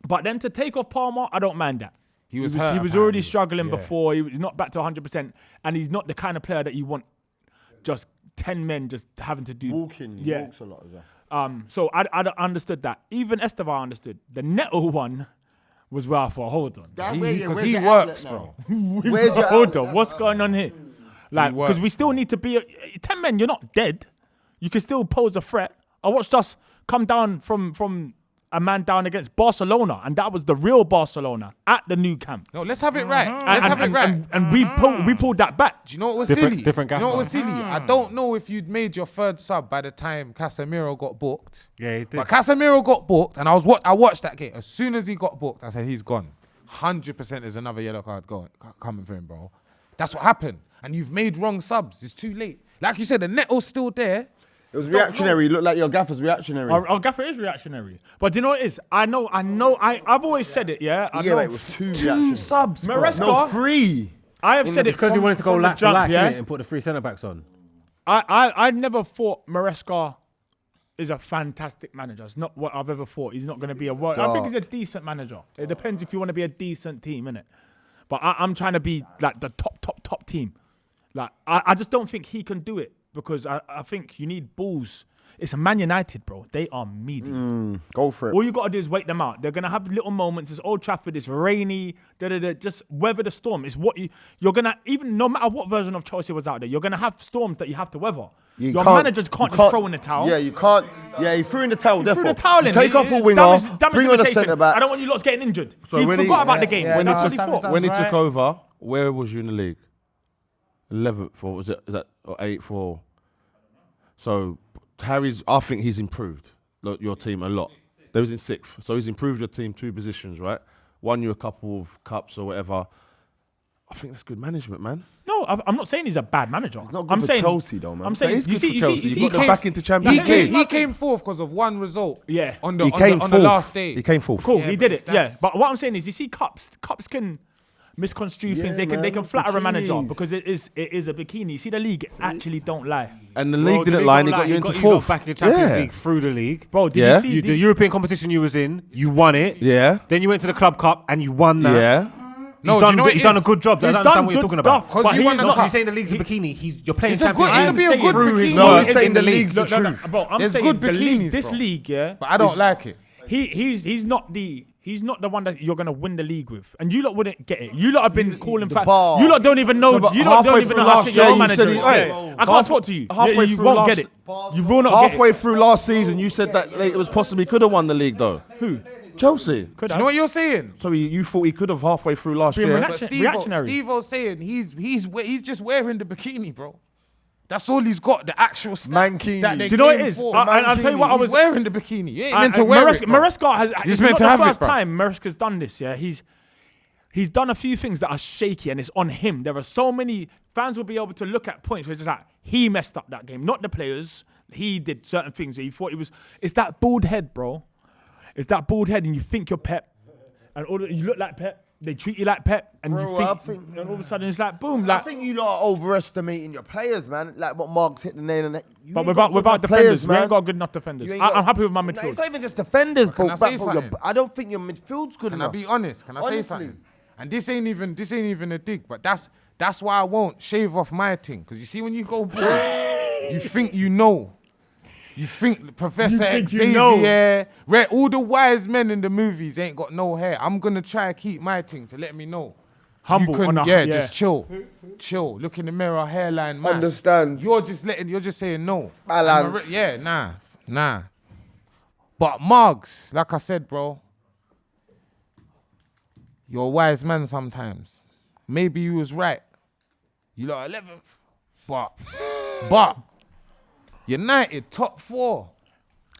But then to take off Palmer, I don't mind that. He was He hurt, was already apparently. struggling Yeah. before. He's not back to 100%, and he's not the kind of player that you want. Just 10 men just having to do. Walking. He Yeah. walks a lot as well. So I understood that. Even Esteban understood. The Neto one was where I thought, hold on. Because he works, bro. Where's your Hold outlet on, what's going on here? Like, because we still need to be 10 men. You're not dead. You can still pose a threat. I watched us come down from a man down against Barcelona, and that was the real Barcelona at the new camp. No, let's have it right. Let's have it right. And we pulled that back. Do you know what was Different- silly? different Do you know what gaffer. was silly? I don't know if you'd made your third sub by the time Casemiro got booked. Yeah, he did. But Casemiro got booked, and I watched that game. As soon as he got booked, I said he's gone. 100% there's another yellow card coming for him, bro. That's what happened. And you've made wrong subs. It's too late. Like you said, the Neto's still there. It was reactionary. Looked like your gaffer's reactionary. Our gaffer is reactionary. But do you know what it is? I've always said it, yeah? I Yeah, know but it was two Two reactionary. subs, bro. Maresca, No, three. I have said it because he from- wanted to go from the lack to jump, lack yeah? innit, and put the three centre backs on. I never thought Maresca is a fantastic manager. It's not what I've ever thought. He's not going to be a world. I think he's a decent manager. It depends if you want to be a decent team, innit? But I'm trying to be like the top team. Like I just don't think he can do it because I think you need balls. It's a Man United, bro. They are meaty. Go for it. All you got to do is wait them out. They're going to have little moments. It's Old Trafford. It's rainy. Just weather the storm. It's what you're going to, even no matter what version of Chelsea was out there, you're going to have storms that you have to weather. Your managers can't just throw in the towel. Yeah, you can't. Yeah, he threw in the towel. Threw the towel in. Take off a winger, Damage bring on a limitation. centre back. I don't want you lots getting injured. So He when he- forgot about the game. yeah, when That's he what took- he thought. When he right. took over, where was you in the league? 11th, or was it? Is that or 8th? Or so I think he's improved your team a lot. They was in 6th, so he's improved your team 2 positions, right? Won you a couple of cups or whatever. I think that's good management, man. No, I'm not saying he's a bad manager. Not good I'm for saying Chelsea, though, man. I'm That saying is you good see, for you Chelsea. see, He you got see, them back into Champions League. He came fourth because of one result. Yeah. On the He came on the fourth. last day. He came fourth. Cool, Yeah, he but did it. Yeah, that's- but what I'm saying is, you see, cups can misconstrue things. They can man, flatter a manager bikinis. because it is a bikini. You see, the league actually don't lie, And the Bro, league the didn't lie, and he don't got you He into got you 4th. back in the Champions Yeah. League through the league. bro. Did Yeah. you see? The European competition you was in, you won it. Yeah. Then you went to the Club Cup and you won that. Yeah. No, He's do you done, know what he's it done a is? good job. I He's don't done understand what you're good talking stuff, about. Because but he he's won the not- cup. He's saying the league's a bikini. You're playing It's a Champions good- League. it'll be a saying- good Fruit bikini. is No, not I'm saying saying the the league's the No, no, truth. bro, I'm There's saying good the league, bikinis, this bro. league, yeah. But I don't like it. He's not the one that you're gonna win the league with, and you lot wouldn't get it. You lot have been calling the for. bar. You lot don't even know. No, but You lot don't halfway even through know how last to your year, own you manager. said is. he- Yeah. hey, I can't talk to you. halfway You through won't last- get it. You will not get Halfway it. through last season, you said that it was possibly could have won the league though. Who? Chelsea. Could Do you know what you're saying? So you thought he could have halfway through last Being year. reaction- But reactionary. Steve-O's saying he's just wearing the bikini, bro. That's all he's got. The actual stat. Mankini. that they Do you know what it came is? for. I'll tell you what I He's was. wearing the bikini. You ain't meant to wear it. Bro. Maresca has. It's meant not to the have it, first bro. time Maresca's done this. Yeah, he's done a few things that are shaky, and it's on him. There are so many fans will be able to look at points where it's just like he messed up that game, not the players. He did certain things where he thought he was. It's that bald head, bro. It's that bald head, and you think you're Pep, and you look like Pep. They treat you like Pep, and Bro, you I think, think- and all of a sudden it's like boom, I like. think you lot are overestimating your players, man. Like what Mark's hit the nail on it. You But ain't got without good defenders, we man. ain't got good enough defenders. You ain't I'm got- happy with my No, midfield. it's not even just defenders, Can bro. I say Bro, something? I don't think your midfield's good Can I enough. be honest? Can I say Honestly. something? And this ain't even a dig, but that's why I won't shave off my thing. Because you see, when you go bored, you think you know. You think Professor think you know. Xavier, all the wise men in the movies ain't got no hair. I'm gonna try to keep my thing to let me know. Humble You can, enough, yeah, yeah. just chill. Look in the mirror, hairline, mask. Understand. You're just saying no. Balance. Nah. But Margs, like I said, bro, you're a wise man sometimes. Maybe you was right. You lot 11th. But United top 4.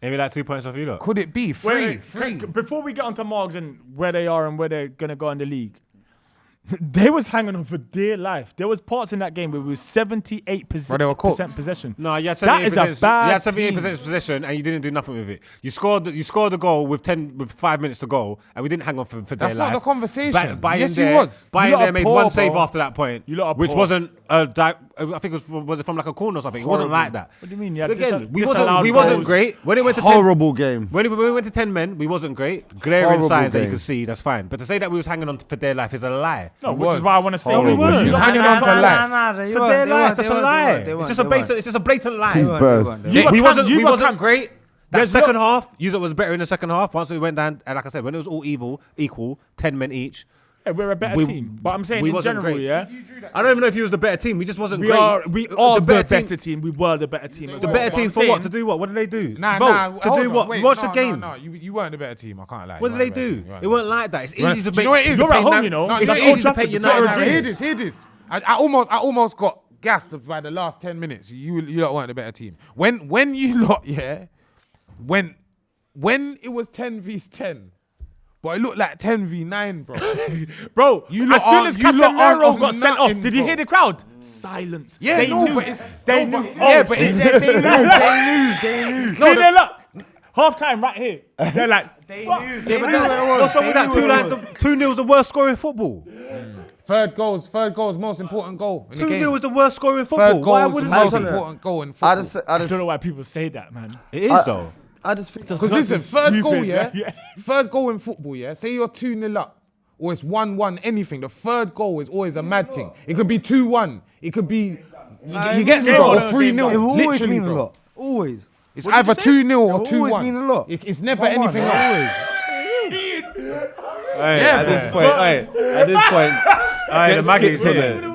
Maybe like 2 points off you lot. Could it be Wait, free? before we get onto Margs and where they are and where they're gonna go in the league, they was hanging on for dear life. There was parts in that game where we was 78% Bro, they were cooked. possession. No, you had That 78%. is a bad You had 78% team. possession and you didn't do nothing with it. You scored the goal with 5 minutes to go, and we didn't hang on for their That's not life. the conversation. Bayern Yes, he there, was. Bayern You lot there are made poor, one save bro. after that point, You lot are which poor. wasn't I think was it from like a corner or something. It wasn't like that. What do you mean? Yeah, Again, we disallowed wasn't goals. great when it went to 10, Horrible game. when we went to 10 men. We wasn't great. Glaring Horrible signs that you game. could see. That's fine. But to say that we was hanging on for their life is a lie. No, which is why I want to say we weren't. You was hanging on to life. For their life, that's a lie. It's just a blatant lie. He's birth. We wasn't camp. great. That There's second no- half, User was better in the second half. Once we went down, and like I said, when it was all equal, 10 men each. Yeah, we're a better team. But I'm saying we in wasn't general, great. yeah. I don't even know if he was the better team. We just wasn't We great. are the better team. We were the better team. as The well. better But team I'm for what? saying- To do what? What did they do? Nah, Bro, to do what? Watch the game. No, you weren't the better team. I can't lie. What You did they weren't the better do? team. You weren't It the wasn't better like that. It's team. easy to Do you know what it is? You're To at pay home, Nat- you know. No, It's That's easy Old to Trafford. pay United. That's Hear what this, hear this. I almost got gassed by the last 10 minutes. You lot weren't the better team. When you lot, yeah, when it was 10 v 10, but it looked like 10 v 9, bro. Bro, You lot as soon aren't- as you lot aren't Casemiro on got sent off, nothing, did you bro. hear the crowd? Silence. Yeah, They no, knew. but it's They no, knew. but- yeah, but it's They lose. See, they look. Half time right here. They're like, they knew. What's wrong with that? 2-0 is the worst score in football. third goal's most important goal in the game. 2-0 is the worst score in Third football. Why goal's the wouldn't most they do that? important goal in I football. just, I don't know why people say that, man. It is though. I just think Because listen, third goal, stupid, yeah? yeah. Third goal in football, yeah? Say you're 2-0 up, or it's 1-1, anything. The third goal is always a mad thing. It could be 2-1. It could be, you get me, game bro, or on, 3-0. It will always Literally, mean a bro. lot. Always. It's What did either you say? 2-0 or It will always 2-1. mean a lot. It's never 1-1, anything else. always. Yeah, At bro. this point, the maggie's in there.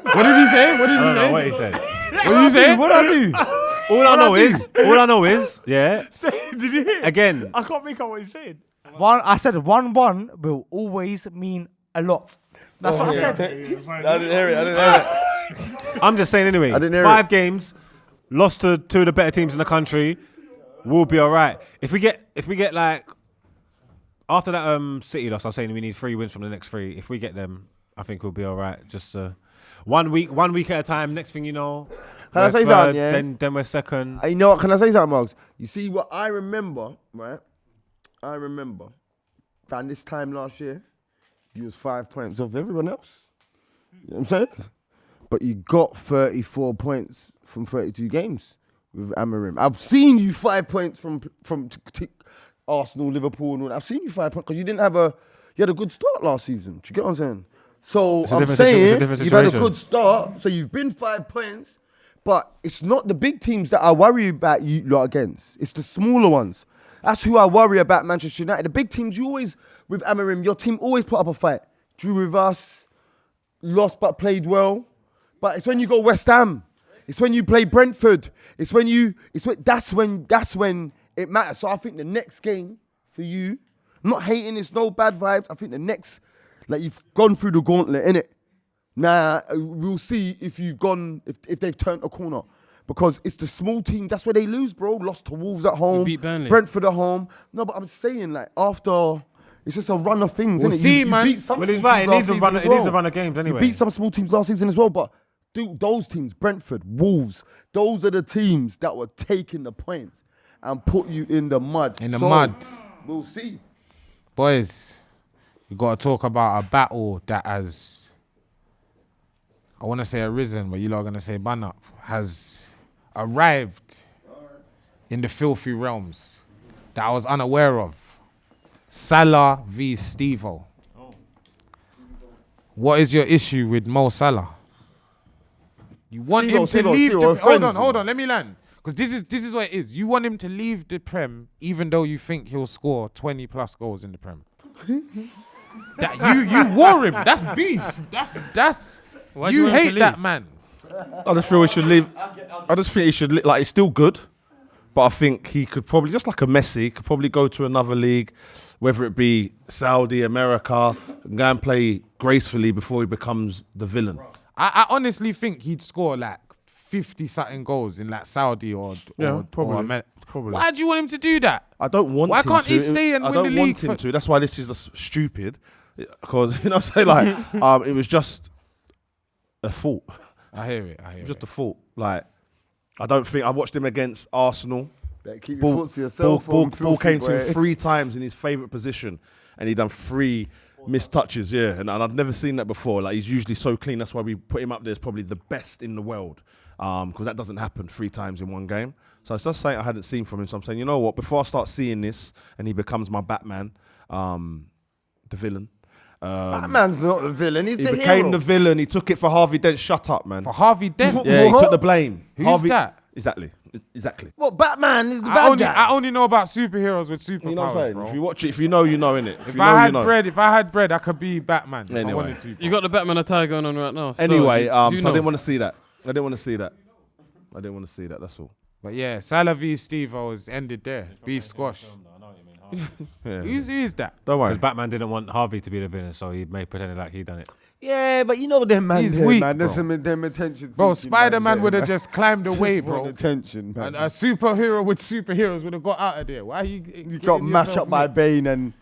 What did he say? What did I don't he know say? what he said. What did he say? What I do? All I know is, yeah. Did you hear? Again, I can't make out what you're saying. I said 1-1 will always mean a lot. That's what I said. I didn't hear it. I'm just saying anyway. I didn't hear 5 games, lost to 2 of the better teams in the country. We'll be all right. If we get like after that City loss, I was saying we need 3 wins from the next 3. If we get them, I think we'll be all right. Just 1 week at a time. Next thing you know, Can I we're say third, something, yeah? Then we're second. You know what? Can I say something, Mugs? You see what I remember, right? I remember that this time last year, you was 5 points off everyone else. You know what I'm saying? But you got 34 points from 32 games with Amorim. I've seen you 5 points from Arsenal, Liverpool, and all that. I've seen you 5 points because you had a good start last season. Do you get what I'm saying? So It's a I'm different saying different you've had a situation. good start. So you've been 5 points, but it's not the big teams that I worry about you lot against. It's the smaller ones. That's who I worry about Manchester United. The big teams, you always, with Amorim, your team always put up a fight. Drew with us, lost but played well. But it's when you go West Ham. It's when you play Brentford. That's when it matters. So I think the next game for you, I'm not hating, it's no bad vibes. I think the next, like you've gone through the gauntlet, innit? Nah, we'll see if you've gone, if they've turned a corner. Because it's the small team, that's where they lose, bro. Lost to Wolves at home, beat Burnley. Brentford at home. No, but I'm saying, like, after, it's just a run of things, We'll innit? see, You man. beat some Well, he's small right. It teams needs last a run. season as It needs a well. run of games anyway. You beat some small teams last season as well, but those teams, Brentford, Wolves, those are the teams that were taking the points and put you in the mud. In the mud. We'll see. Boys, we got to talk about a battle that has, I want to say arisen, but you lot are going to say bun up, has arrived in the filthy realms that I was unaware of. Salah v Stevo. What is your issue with Mo Salah? You want him to leave the... Hold on, let me land. Because this is what it is. You want him to leave the Prem even though you think he'll score 20 plus goals in the Prem. That you wore him. That's beef. That's Why do you you want him to hate that leave? man. I just feel he should leave. I just think he should like. He's still good, but I think he could probably, just like a Messi, could probably go to another league, whether it be Saudi, America, and go and play gracefully before he becomes the villain. I honestly think he'd score like 50-something goals in like Saudi or probably. America. Probably. Why do you want him to do that? I don't want Why him can't to. he stay and I win don't the league want him for- to. That's why this is just stupid. Because, you know what I'm saying? Like, it was just a fault. I hear it. Just a fault. Like, I don't think, I watched him against Arsenal. Better keep your Ball, thoughts to yourself. ball came to him 3 times in his favourite position, and he done 3 missed touches, and I've never seen that before. Like, he's usually so clean. That's why we put him up there as probably the best in the world, because that doesn't happen 3 times in one game. So it's just something I hadn't seen from him. So I'm saying, you know what? Before I start seeing this, and he becomes my Batman, the villain. Batman's not the villain. He's He the became hero. the villain. He took it for Harvey Dent. Shut up, man. For Harvey Dent. Yeah, he What? took the blame. Who's Harvey, that? Exactly. What, Batman is the I bad guy? only know about superheroes with superpowers, You know what I'm saying? bro. If you watch it, if you know, you know, innit? If I had bread, I could be Batman if I Anyway. wanted to. You got the Batman attire going on right now. So Anyway, who so I knows? didn't want to see that. I didn't want to see that. That's all. But yeah, Salah v Stevo has ended there. Beef squash. Yeah. Who's that? Don't worry. Because Batman didn't want Harvey to be the villain, so he made pretended like he done it. Yeah, but you know them man. He's there, weak, man. There's bro. them attention. Bro, seeking, Spider-Man there, would have man. just climbed away, Just want bro. attention, man. And a superhero with superheroes would have got out of there. Why are you? You got mashed up by Bane and.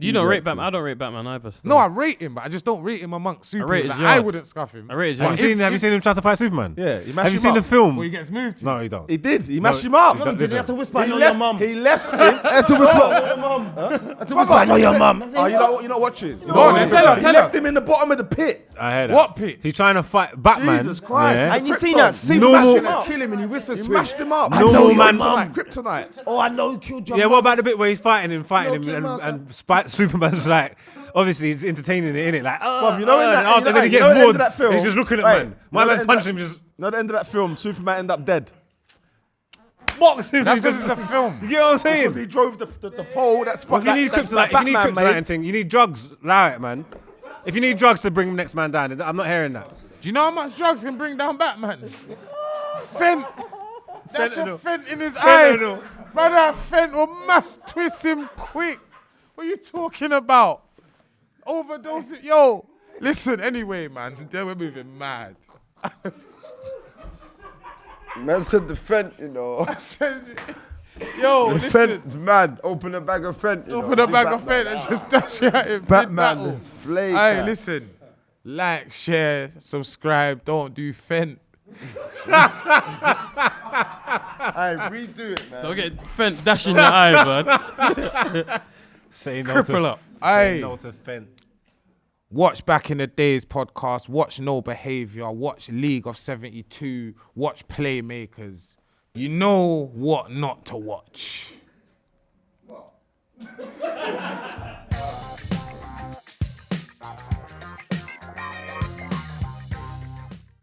You don't rate Batman. I don't rate Batman either. Still. No, I rate him, but I just don't rate him amongst rate superheroes. his Like, yard. I wouldn't scuff him. I rate his Have yard. you seen him try to fight Superman? Yeah, he mashed Have you him seen up. the film? Well, he gets moved to. No, he don't. He did. He mashed him up. Listen. Did he have to whisper? I He know your left. mum. He left him. Had to whisper. Had to whisper. I know your mum. Oh, you're not watching. Go on, then, tell He her. left him in the bottom of the pit. I heard that. What pit? He's trying to fight Batman. Jesus Christ. Yeah. And you seen that? See Normal- him and kill him and he whispers He to him. mashed him up. Normal man. Like kryptonite. Oh, I know, killed your Yeah, mum. what about the bit where he's fighting him, No, and Superman's like, obviously he's entertaining it, innit? Like, oh, Bruv, you know in that- and then he you gets know at the end bored. of that film- He's just looking at Right. man. My You know man at the punched end him, of just At the end of that film, Superman ended up dead. boxed him. That's because it's a film. You get what I'm saying? Because he drove the pole that Well, spot. if you need kryptonite, if you need Batman kryptonite made. and thing, you need drugs. Allow it, man. If you need drugs to bring the next man down, I'm not hearing that. Do you know how much drugs can bring down Batman? Fent. That's a Fentanyl. fent in his Fentanyl. eye. Brother, fent will mash twist him quick. What are you talking about? Overdose it. Yo, listen, anyway, man. Today we're moving mad. Man said the Fent, you know. Yo, The listen. Fent's mad. Open a bag of Fent, you know. Open a See bag of Batman. fent and just dash it at him. Batman Mid-battle. is flake. Hey, listen. Like, share, subscribe. Don't do fent. Hey, redo it, man. Don't get Fent dash in your eye, bud. Say no Cripple up. Hey. no to Fent. Watch Back in the Days podcast. Watch No Behavior. Watch League of 72. Watch Playmakers. You know what not to watch.